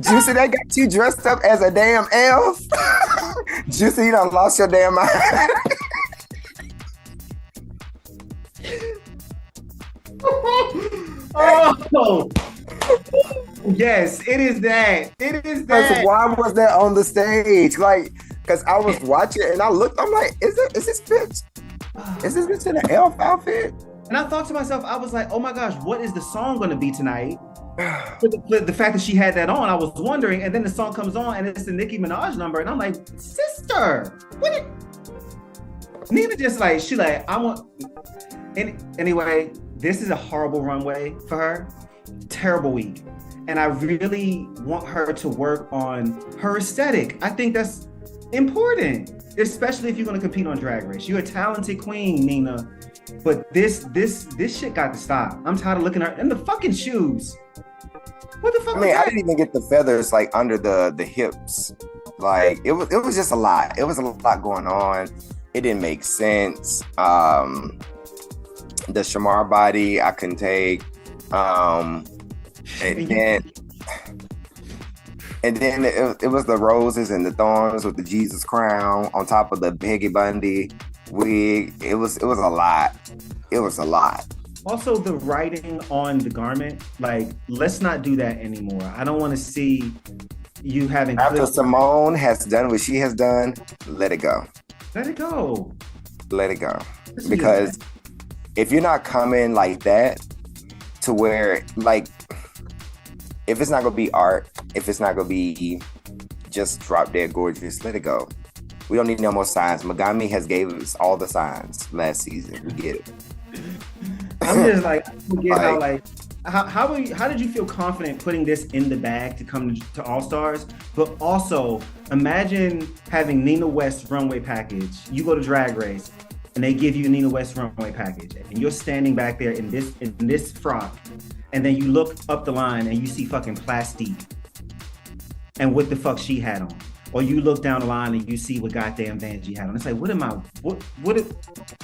Juicy, they got you dressed up as a damn elf? Juicy, you done lost your damn mind. Oh, yes, it is that. It is that. Why was that on the stage? Like, because I was watching and I looked, I'm like, is this bitch in an elf outfit? And I thought to myself, I was like, oh my gosh, what is the song going to be tonight? The fact that she had that on, I was wondering. And then the song comes on and it's the Nicki Minaj number. And I'm like, sister, Nina just like, I want. Anyway, this is a horrible runway for her. Terrible week. And I really want her to work on her aesthetic. I think that's important, especially if you're going to compete on Drag Race. You're a talented queen, Nina. But this shit got to stop. I'm tired of looking at her in the fucking shoes. What the fuck? I didn't even get the feathers like under the hips. Like it was just a lot. It was a lot going on. It didn't make sense. The Shamar body I couldn't take. And then it was the roses and the thorns with the Jesus crown on top of the Peggy Bundy wig. It was a lot. It was a lot. Also, the writing on the garment, like, let's not do that anymore. I don't want to see you having. After Simone has done what she has done, let it go. Let it go. Let it go. Because if you're not coming like that, to where, like, if it's not gonna be art, if it's not gonna be just drop dead gorgeous, let it go. We don't need no more signs. Megami has gave us all the signs last season. We get it. I'm just like, how did you feel confident putting this in the bag to come to All Stars? But also, imagine having Nina West's runway package. You go to Drag Race, and they give you Nina West's runway package, and you're standing back there in this frock, and then you look up the line and you see fucking Plastique, and what the fuck she had on. Or you look down the line and you see what goddamn Vanjie had on. It's like,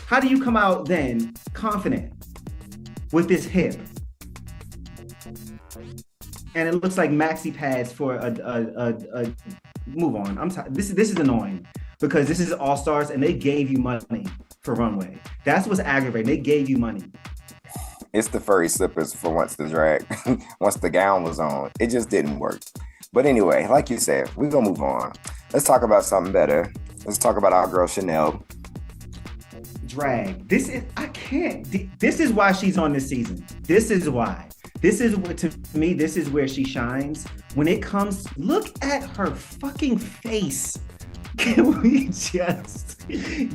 how do you come out then confident with this hip? And it looks like maxi pads for a move on. I'm sorry. This is annoying because this is All Stars and they gave you money for runway. That's what's aggravating. They gave you money. It's the furry slippers for once the gown was on. It just didn't work. But anyway, like you said, we're going to move on. Let's talk about something better. Let's talk about our girl, Chanel. Drag. This is why she's on this season. This is why. This is what, to me, this is where she shines. When it comes, look at her fucking face. Can we just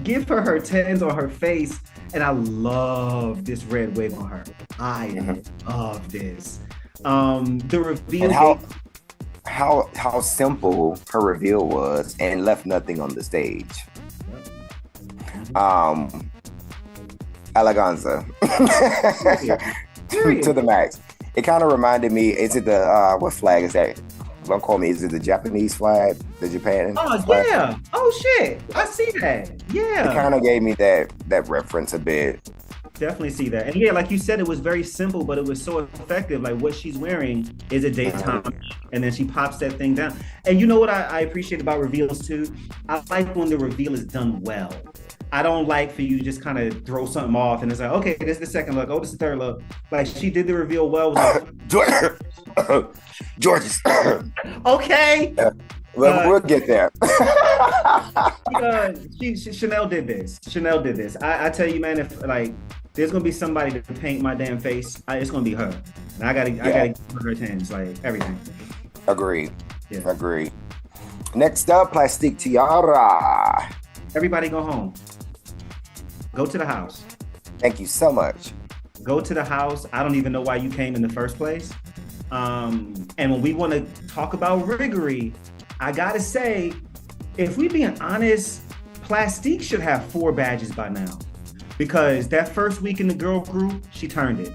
give her tens on her face? And I love this red wig on her. I love this. The reveal. And how simple her reveal was and left nothing on the stage. Eleganza. To the max. It kind of reminded me, is it the, what flag is that? Don't call me, is it the Japanese flag? The Japan flag? Yeah. Oh, shit. I see that. Yeah. It kind of gave me that reference a bit. Definitely see that. And yeah, like you said, it was very simple, but it was so effective. Like what she's wearing is a daytime, and then she pops that thing down. And you know what I appreciate about reveals too? I like when the reveal is done well. I don't like for you to just kind of throw something off and it's like, okay, this is the second look. Oh, this is the third look. Like she did the reveal well. George's. Okay. We'll get there. Chanel did this. Chanel did this. I tell you, man, if like there's gonna be somebody to paint my damn face, it's gonna be her. And I gotta give her tens, like everything. Agree. Yeah. Agree. Next up, Plastique Tiara. Everybody go home. Go to the house. Thank you so much. Go to the house. I don't even know why you came in the first place. And when we want to talk about Riggory, I gotta say, if we being honest, Plastique should have 4 badges by now. Because that first week in the girl group, she turned it.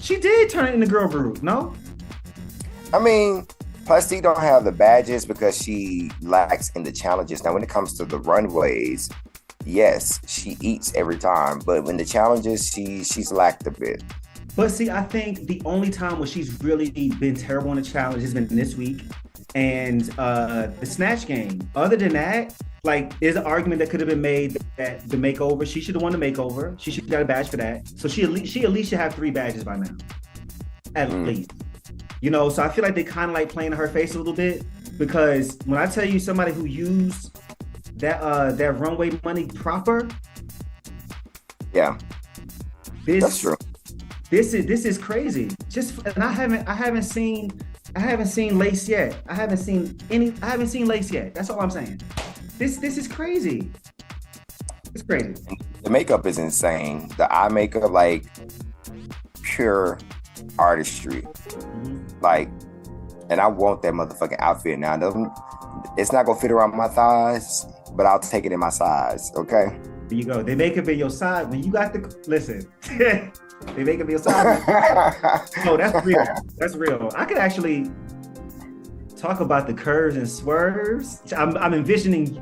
She did turn it in the girl group, no? I mean, Plastique don't have the badges because she lacks in the challenges. Now, when it comes to the runways, yes, she eats every time. But when the challenges, she's lacked a bit. But see, I think the only time where she's really been terrible on the challenge has been this week and the snatch game. Other than that, like, there's an argument that could have been made that the makeover, she should have won the makeover. She should have got a badge for that. So she at least should have 3 badges by now, at least. You know, so I feel like they kind of like playing in her face a little bit, because when I tell you somebody who used that runway money proper, yeah, that's true. This is crazy. And I haven't seen Lace yet. I haven't seen Lace yet. That's all I'm saying. This is crazy. It's crazy. The makeup is insane. The eye makeup, like pure artistry. Mm-hmm. Like, and I want that motherfucking outfit now. It's not gonna fit around my thighs, but I'll take it in my size. Okay. There you go. They make it be your size when you got listen. They make it be your size. Oh, that's real. That's real. I could actually talk about the curves and swerves. I'm envisioning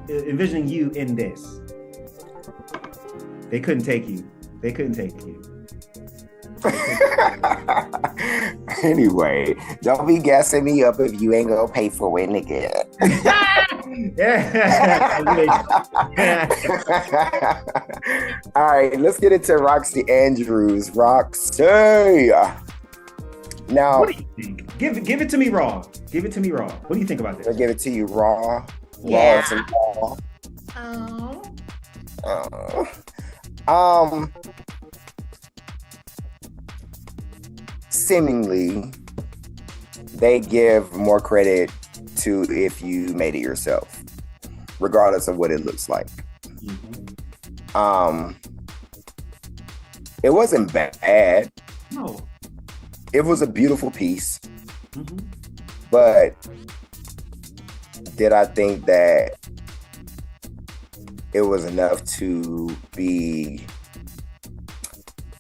you in this. They couldn't take you. Anyway, don't be gassing me up if you ain't gonna pay for it, nigga. All right, let's get into Roxy Andrews. Roxy. Now, what do you think? Give it to me raw. Give it to me raw. What do you think about this? I'll give it to you raw. Yeah. Raw. Seemingly, they give more credit to if you made it yourself, regardless of what it looks like. Mm-hmm. It wasn't bad. No. It was a beautiful piece. Mm-hmm. But did I think that it was enough to be...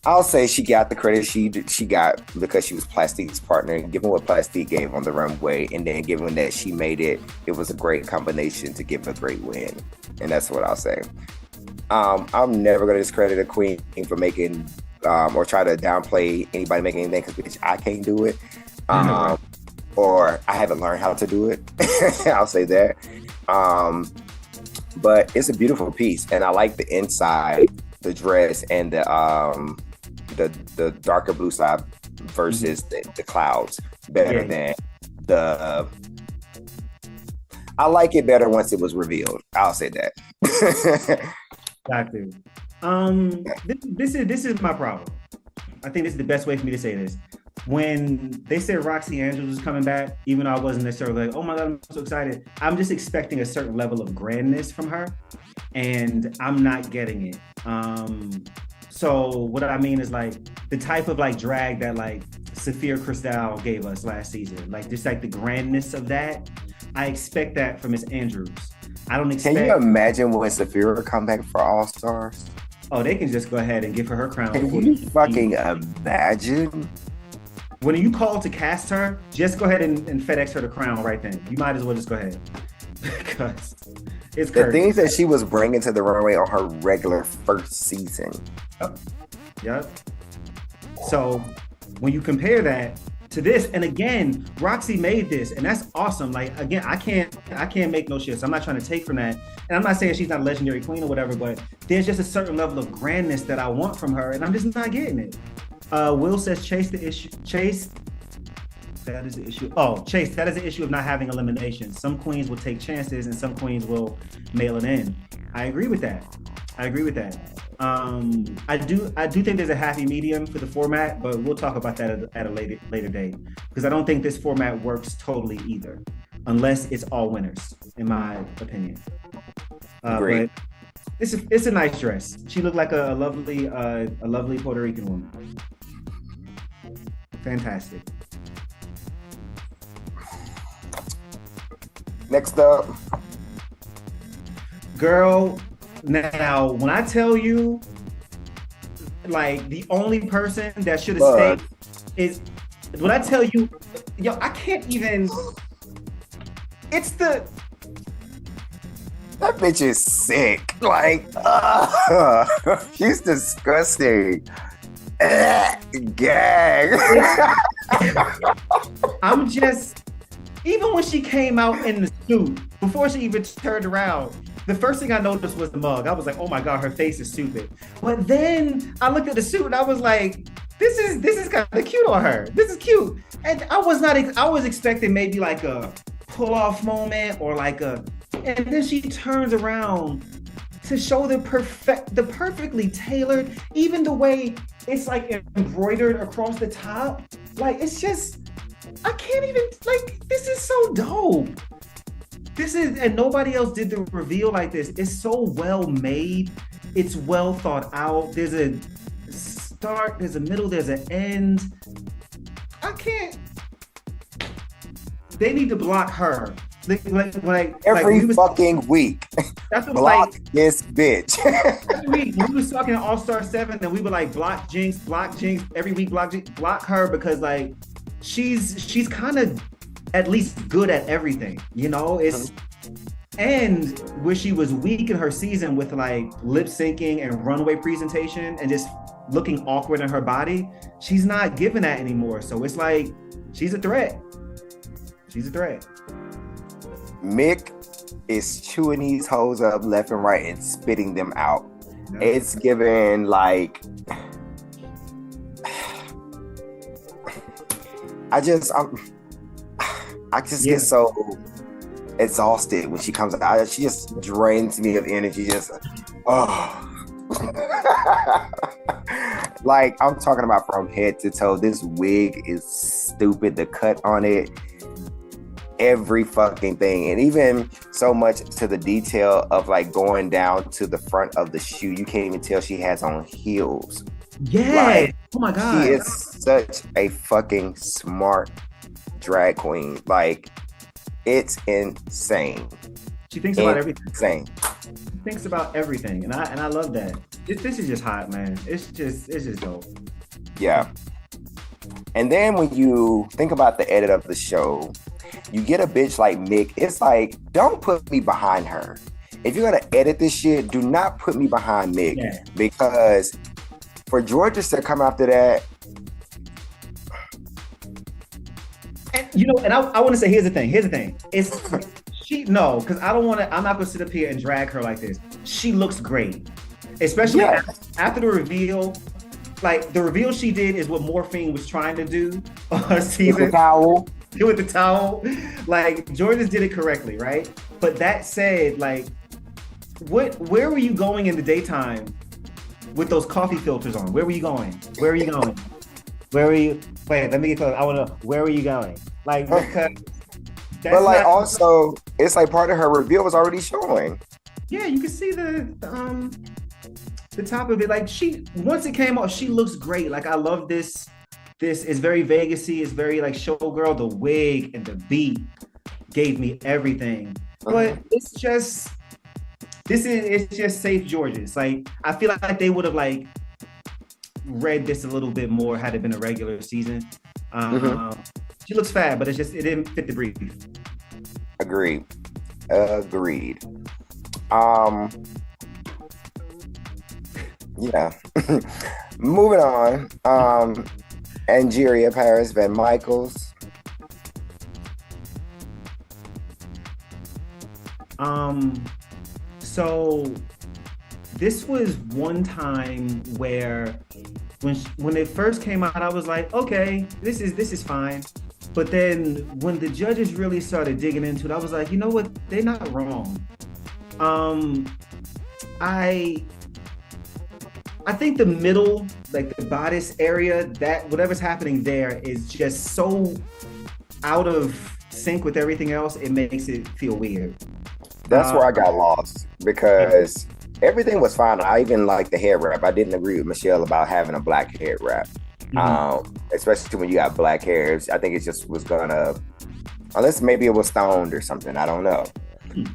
I'll say she got the credit she got because she was Plastique's partner, given what Plastique gave on the runway, and then given that she made it, it was a great combination to give a great win. And that's what I'll say. I'm never going to discredit a queen for making or try to downplay anybody making anything because I can't do it. Or I haven't learned how to do it. I'll say that. But it's a beautiful piece, and I like the inside, the dress, and the darker blue side versus the clouds better than the... I like it better once it was revealed. I'll say that. Exactly. This is my problem. I think this is the best way for me to say this. When they said Roxy Andrews was coming back, even though I wasn't necessarily like, oh my God, I'm so excited. I'm just expecting a certain level of grandness from her, and I'm not getting it. So what I mean is like the type of like drag that like Sophia Cristal gave us last season, like just like the grandness of that. I expect that from Miss Andrews. I don't expect. Can you imagine when Sophia come back for All Stars? Oh, they can just go ahead and give her crown. Can you fucking imagine? When you call to cast her, just go ahead and FedEx her the crown right then. You might as well just go ahead. Because it's the things that she was bringing to the runway on her regular first season. Yep. So when you compare that to this, and again, Roxy made this, and that's awesome. Like, again, I can't make no shit. So I'm not trying to take from that. And I'm not saying she's not a legendary queen or whatever, but there's just a certain level of grandness that I want from her, and I'm just not getting it. Will says Chase That is the issue. Oh, Chase, that is the issue of not having elimination. Some queens will take chances and some queens will mail it in. I agree with that. I do think there's a happy medium for the format, but we'll talk about that at a later date, because I don't think this format works totally either, unless it's all winners, in my opinion. Great. But it's a nice dress. She looked like a lovely Puerto Rican woman. Fantastic. Next up, girl. Now, when I tell you, like, the only person that should have stayed is when I tell you, yo, I can't even. It's the. That bitch is sick. Like, she's disgusting. Gag. I'm just, even when she came out in the suit, before she even turned around, the first thing I noticed was the mug. I was like, oh my God, her face is stupid. But then I looked at the suit and I was like, this is kind of cute on her. This is cute. And I was expecting maybe like a pull off moment or like and then she turns around to show the perfectly tailored, even the way it's like embroidered across the top. Like, it's just, I can't even, like, this is so dope. And nobody else did the reveal like this. It's so well made. It's well thought out. There's a start, there's a middle, there's an end. They need to block her. Every fucking week. That's what block this bitch. Every week, we was talking All-Star 7 and we were like, block Jinx. Every week, block her, because like she's kind of at least good at everything, you know? And where she was weak in her season with like lip syncing and runway presentation and just looking awkward in her body, she's not giving that anymore. So it's like, she's a threat. Mick is chewing these hoes up left and right and spitting them out. No. It's given like, I just get so exhausted when she comes out. She just drains me of energy. Like, I'm talking about from head to toe. This wig is stupid. The cut on it, every fucking thing, and even so much to the detail of like going down to the front of the shoe. You can't even tell she has on heels. Yeah. Like, oh my God. She is such a fucking smart drag queen. Like, it's insane. She thinks about everything. Insane. She thinks about everything, and I love that. This is just hot, man. It's just dope. Yeah. And then when you think about the edit of the show, you get a bitch like Mick. It's like, don't put me behind her. If you're gonna edit this shit, do not put me behind Mick. Yeah. Because for Georgia to come after that, and you know, and I want to say, here's the thing. It's because I'm not gonna sit up here and drag her like this. She looks great, especially after the reveal. Like, the reveal she did is what Morphine was trying to do season. With the towel. Like, Georgia did it correctly, right? But that said, like, where were you going in the daytime with those coffee filters on? Where were you going? Wait, let me get close. I want to know, where were you going? Like, because but like, also, it's like part of her reveal was already showing. Yeah, you can see the top of it. Like, once it came off, she looks great. Like, I love this. This is very Vegas-y. It's very like showgirl. The wig and the beat gave me everything. But it's just safe Georges. Like, I feel like they would have like read this a little bit more had it been a regular season. She looks fab, but it didn't fit the brief. Agreed. Yeah. Moving on. Angeria Paris Van Michaels. So this was one time where when it first came out, I was like, okay, this is fine. But then when the judges really started digging into it, I was like, you know what? They're not wrong. I think the middle, like the bodice area, that whatever's happening there is just so out of sync with everything else. It makes it feel weird. That's where I got lost because everything was fine. I even liked the hair wrap. I didn't agree with Michelle about having a black hair wrap. Especially when you got black hairs. I think it just was gonna, unless maybe it was stoned or something. I don't know.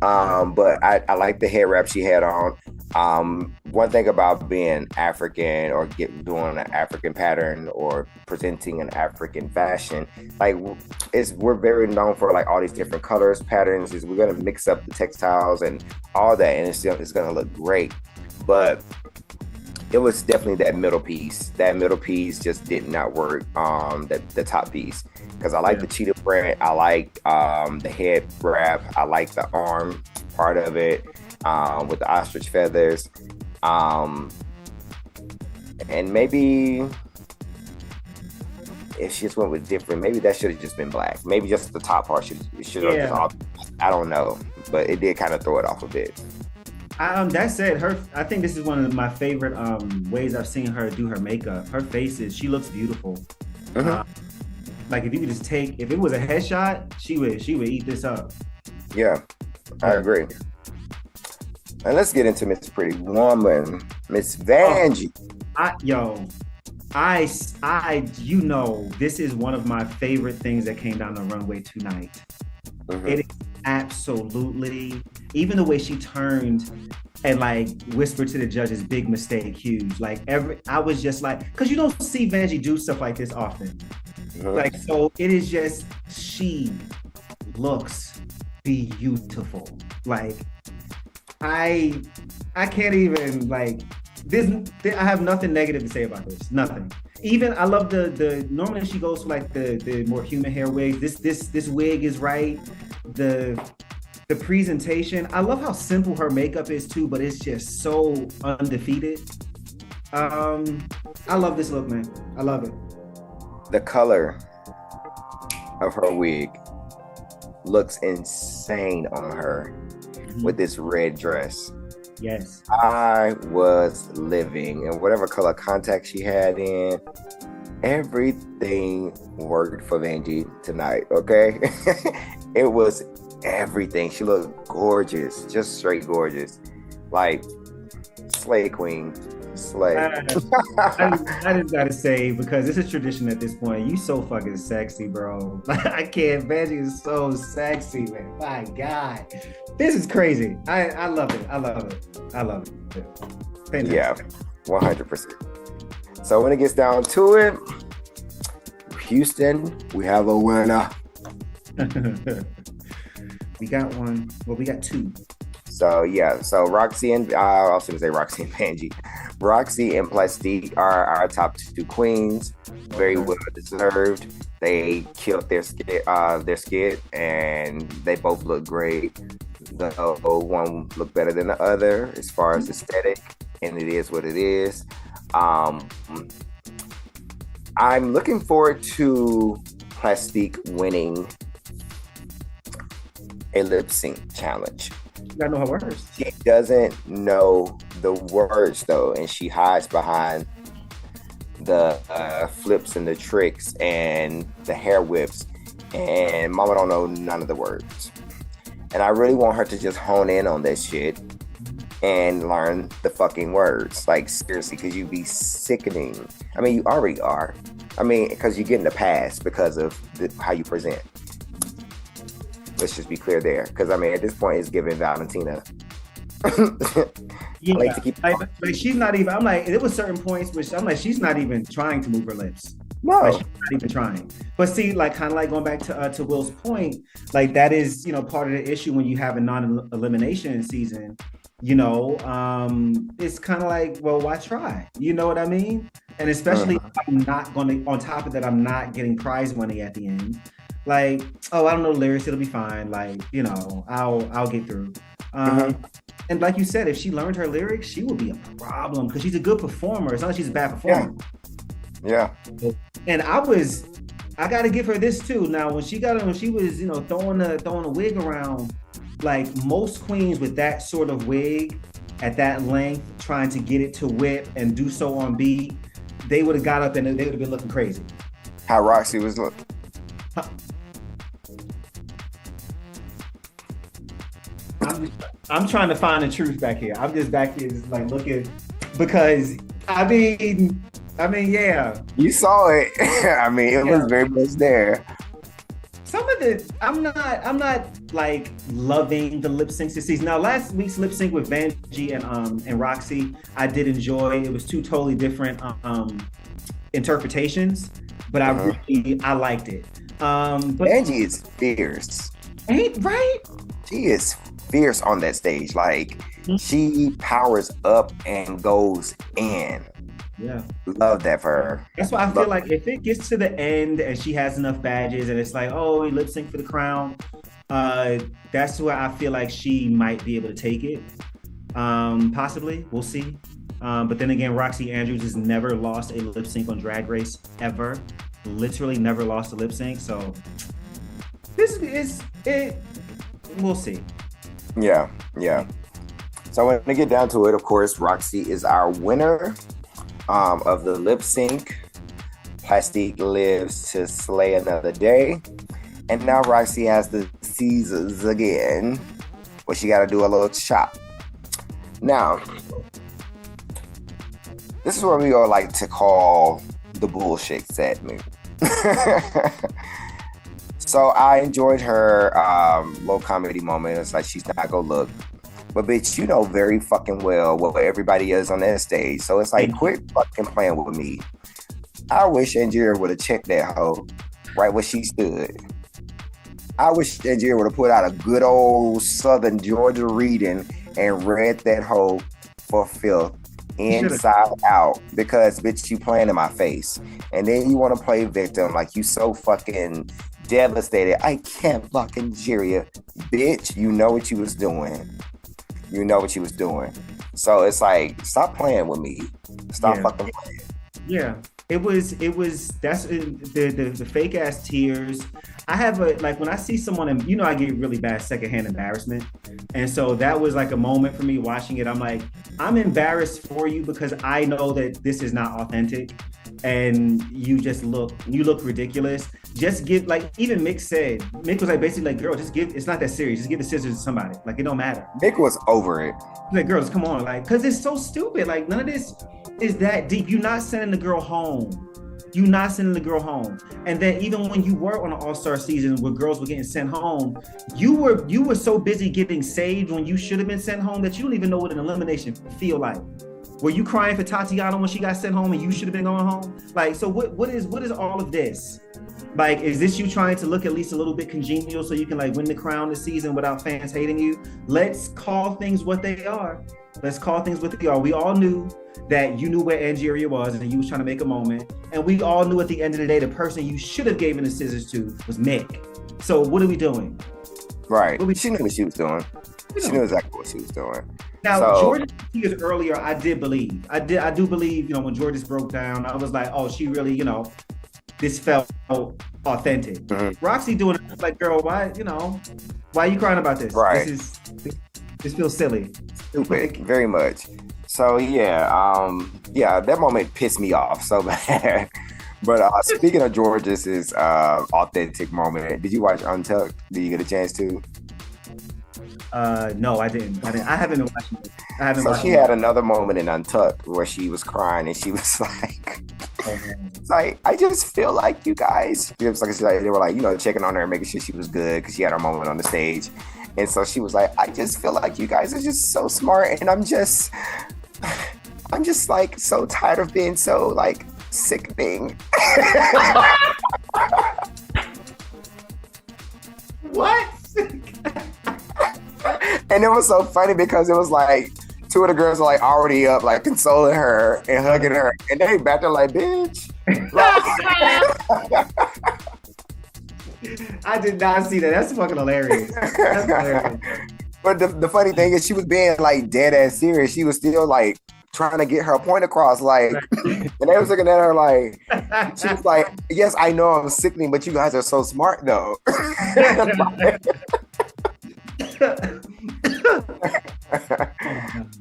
But I like the hair wrap she had on. One thing about being African or doing an African pattern or presenting an African fashion, like we're very known for like all these different colors, patterns. We're gonna mix up the textiles and all that, and it's gonna look great. But it was definitely that middle piece. That middle piece just did not work. The top piece, because I like the cheetah print. I like the head wrap. I like the arm part of it with the ostrich feathers. And maybe if she just went with different, maybe that should have just been black. Maybe just the top part should have just all. I don't know, but it did kind of throw it off a bit. That said, I think this is one of my favorite ways I've seen her do her makeup. Her she looks beautiful. Like if you could just if it was a headshot, she would eat this up. Yeah, I agree. And let's get into Miss Pretty Woman, Miss Vanjie. This is one of my favorite things that came down the runway tonight. It is absolutely, even the way she turned and like whispered to the judges, big mistake, huge. Like I was just like, because you don't see Vanjie do stuff like this often. Like, so it is just, she looks beautiful. Like I can't even like this. I have nothing negative to say about this. Nothing. Even I love the normally she goes for like the more human hair wigs. This wig is right. The presentation. I love how simple her makeup is too, but it's just so undefeated. I love this look, man. I love it. The color of her wig looks insane on her with this red dress. Yes. I was living, and whatever color contact she had in, everything worked for Vanjie tonight, okay? It was everything. She looked gorgeous, just straight gorgeous. Like, slay queen, slay. I just gotta say, because it's a tradition at this point, you so fucking sexy, bro. I can't. Vanjie is so sexy, man. My God. This is crazy. I love it. I love it. Fantastic. Yeah, 100%. So when it gets down to it, Houston, we have a winner. We got one. Well, we got two. So yeah, so Roxy and I was gonna say Roxy and Vanjie. Roxy and Plastique are our top two queens. Very well deserved. They killed their skit, and they both look great. The one looked better than the other as far as aesthetic, and it is what it is. I'm looking forward to Plastique winning a lip sync challenge. You gotta know her words. She doesn't know the words though, and she hides behind the flips and the tricks and the hair whips, and mama don't know none of the words. And I really want her to just hone in on that shit and learn the fucking words. Like, seriously, because you be sickening. I mean, you already are. I mean, because you're getting a pass because of how you present. Let's just be clear there. Because, I mean, at this point, it's giving Valentina. Yeah, like she's not even, I'm like, there was certain points which I'm like, she's not even trying to move her lips. No. Like, she's not even trying. But see, like, kind of like going back to Will's point, like that is, part of the issue when you have a non-elimination season, it's kind of like, well, why try? You know what I mean? And especially if I'm not going to, on top of that, I'm not getting prize money at the end. Like, oh, I don't know the lyrics, it'll be fine. Like, I'll get through. And like you said, if she learned her lyrics, she would be a problem because she's a good performer. It's not like she's a bad performer. Yeah. And I was I gotta give her this too. Now, when she was, throwing the wig around, like most queens with that sort of wig at that length, trying to get it to whip and do so on beat, they would have got up and they would have been looking crazy. How Roxy was looking. I'm trying to find the truth back here. I'm just back here just like looking because I mean, yeah. You saw it. I mean, it was very much there. Some of I'm not like loving the lip syncs this season. Now, last week's lip sync with Vanjie and Roxy, I did enjoy. It was two totally different interpretations, but I liked it. But Vanjie is fierce. Ain't right? She is fierce on that stage. Like she powers up and goes in. Yeah. Love that for her. That's why I feel like if it gets to the end and she has enough badges and it's like, oh, we lip sync for the crown, that's where I feel like she might be able to take it. Possibly. We'll see. But then again, Roxy Andrews has never lost a lip sync on Drag Race ever. Literally never lost a lip sync. So this is it. We'll see. Yeah. So when we get down to it, of course, Roxy is our winner of the lip sync. Plastique lives to slay another day. And now Roxy has the Caesars again. Well, she got to do a little chop. Now, this is where we all like to call the bullshit segment. So I enjoyed her low comedy moment. It's like she's not gonna look. But bitch, you know very fucking well what everybody is on that stage. So it's like, quit fucking playing with me. I wish Angeria would have checked that hoe right where she stood. I wish Angeria would have put out a good old Southern Georgia reading and read that hoe for filth inside out. Because bitch, you playing in my face. And then you want to play victim like you so fucking devastated. I can't fucking Angeria. Bitch, you know what you was doing. You know what you was doing. So it's like, stop playing with me. Stop fucking playing. Yeah. It was that's the fake ass tears. I have when I see someone and I get really bad secondhand embarrassment. And so that was like a moment for me watching it. I'm like, I'm embarrassed for you because I know that this is not authentic. And you look ridiculous. Just give, like even Mick was like basically like, girl, just give, it's not that serious. Just give the scissors to somebody. Like it don't matter. Mick was over it. Like, girls, come on. Like, cause it's so stupid. Like none of this is that deep. You're not sending the girl home. And then even when you were on an all-star season where girls were getting sent home, you were so busy getting saved when you should have been sent home that you don't even know what an elimination feel like. Were you crying for Tatiana when she got sent home and you should have been going home? Like, so what is all of this? Like, is this you trying to look at least a little bit congenial so you can like win the crown this season without fans hating you? Let's call things what they are. We all knew that you knew where Angeria was and you was trying to make a moment. And we all knew at the end of the day, the person you should have given the scissors to was Mick. So what are we doing? Right. She knew what she was doing. She knew exactly what she was doing. Now, George's tears earlier, I do believe, when George's broke down, I was like, oh, she really, this felt authentic. Mm-hmm. Roxy doing it, I was like, girl, why are you crying about this? Right. This feels silly. Stupid, very much. So that moment pissed me off so bad. But speaking of George's authentic moment, did you watch Untucked? Did you get a chance to? No, I didn't. I haven't been watching it. So she had another moment in Untucked where she was crying and she was like, it's like, I just feel like you guys, it was like they were like, checking on her and making sure she was good because she had her moment on the stage. And so she was like, I just feel like you guys are just so smart and I'm just like so tired of being so like sickening. What? And it was so funny because it was like two of the girls are like already up, like consoling her and hugging her, and they back there like, bitch. I did not see that. That's fucking hilarious. That's hilarious. But the funny thing is she was being like dead ass serious. She was still like trying to get her point across. Like, and they was looking at her like, she was like, yes, I know I'm sickening, but you guys are so smart though.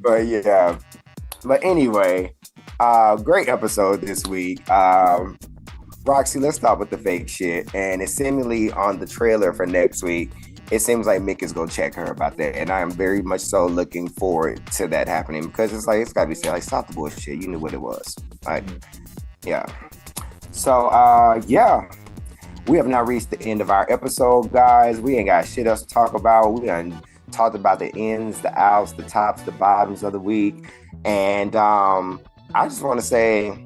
But yeah. But anyway, great episode this week. Roxy, let's start with the fake shit. And it's seemingly on the trailer for next week. It seems like Mick is gonna check her about that, and I am very much so looking forward to that happening because it's like it's gotta be said, like, stop the bullshit. You knew what it was, like, yeah. So, yeah, we have now reached the end of our episode, guys. We ain't got shit else to talk about. We done talked about the ins, the outs, the tops, the bottoms of the week, and I just want to say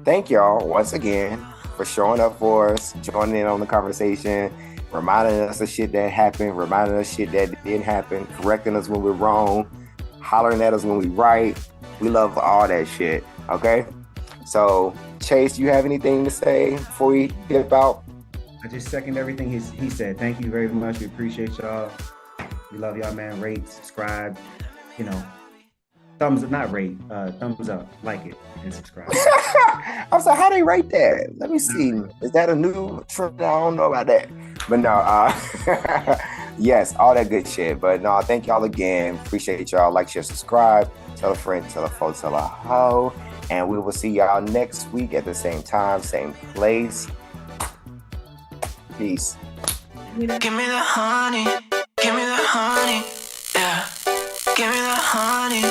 thank y'all once again for showing up for us, joining in on the conversation, reminding us of shit that happened, reminding us shit that didn't happen, correcting us when we're wrong, hollering at us when we right. We love all that shit, okay? So, Chase, you have anything to say before we dip out? I just second everything he said. Thank you very much. We appreciate y'all. We love y'all, man. Rate, subscribe, you know, thumbs up, like it, and subscribe. I was like, how they rate that? Let me see. Is that a new trend? I don't know about that. But no, yes, all that good shit. But no, thank y'all again. Appreciate y'all. Like, share, subscribe. Tell a friend, tell a foe, tell a hoe. And we will see y'all next week at the same time, same place. Peace. Give me the honey. Give me the honey. Yeah. Give me the honey.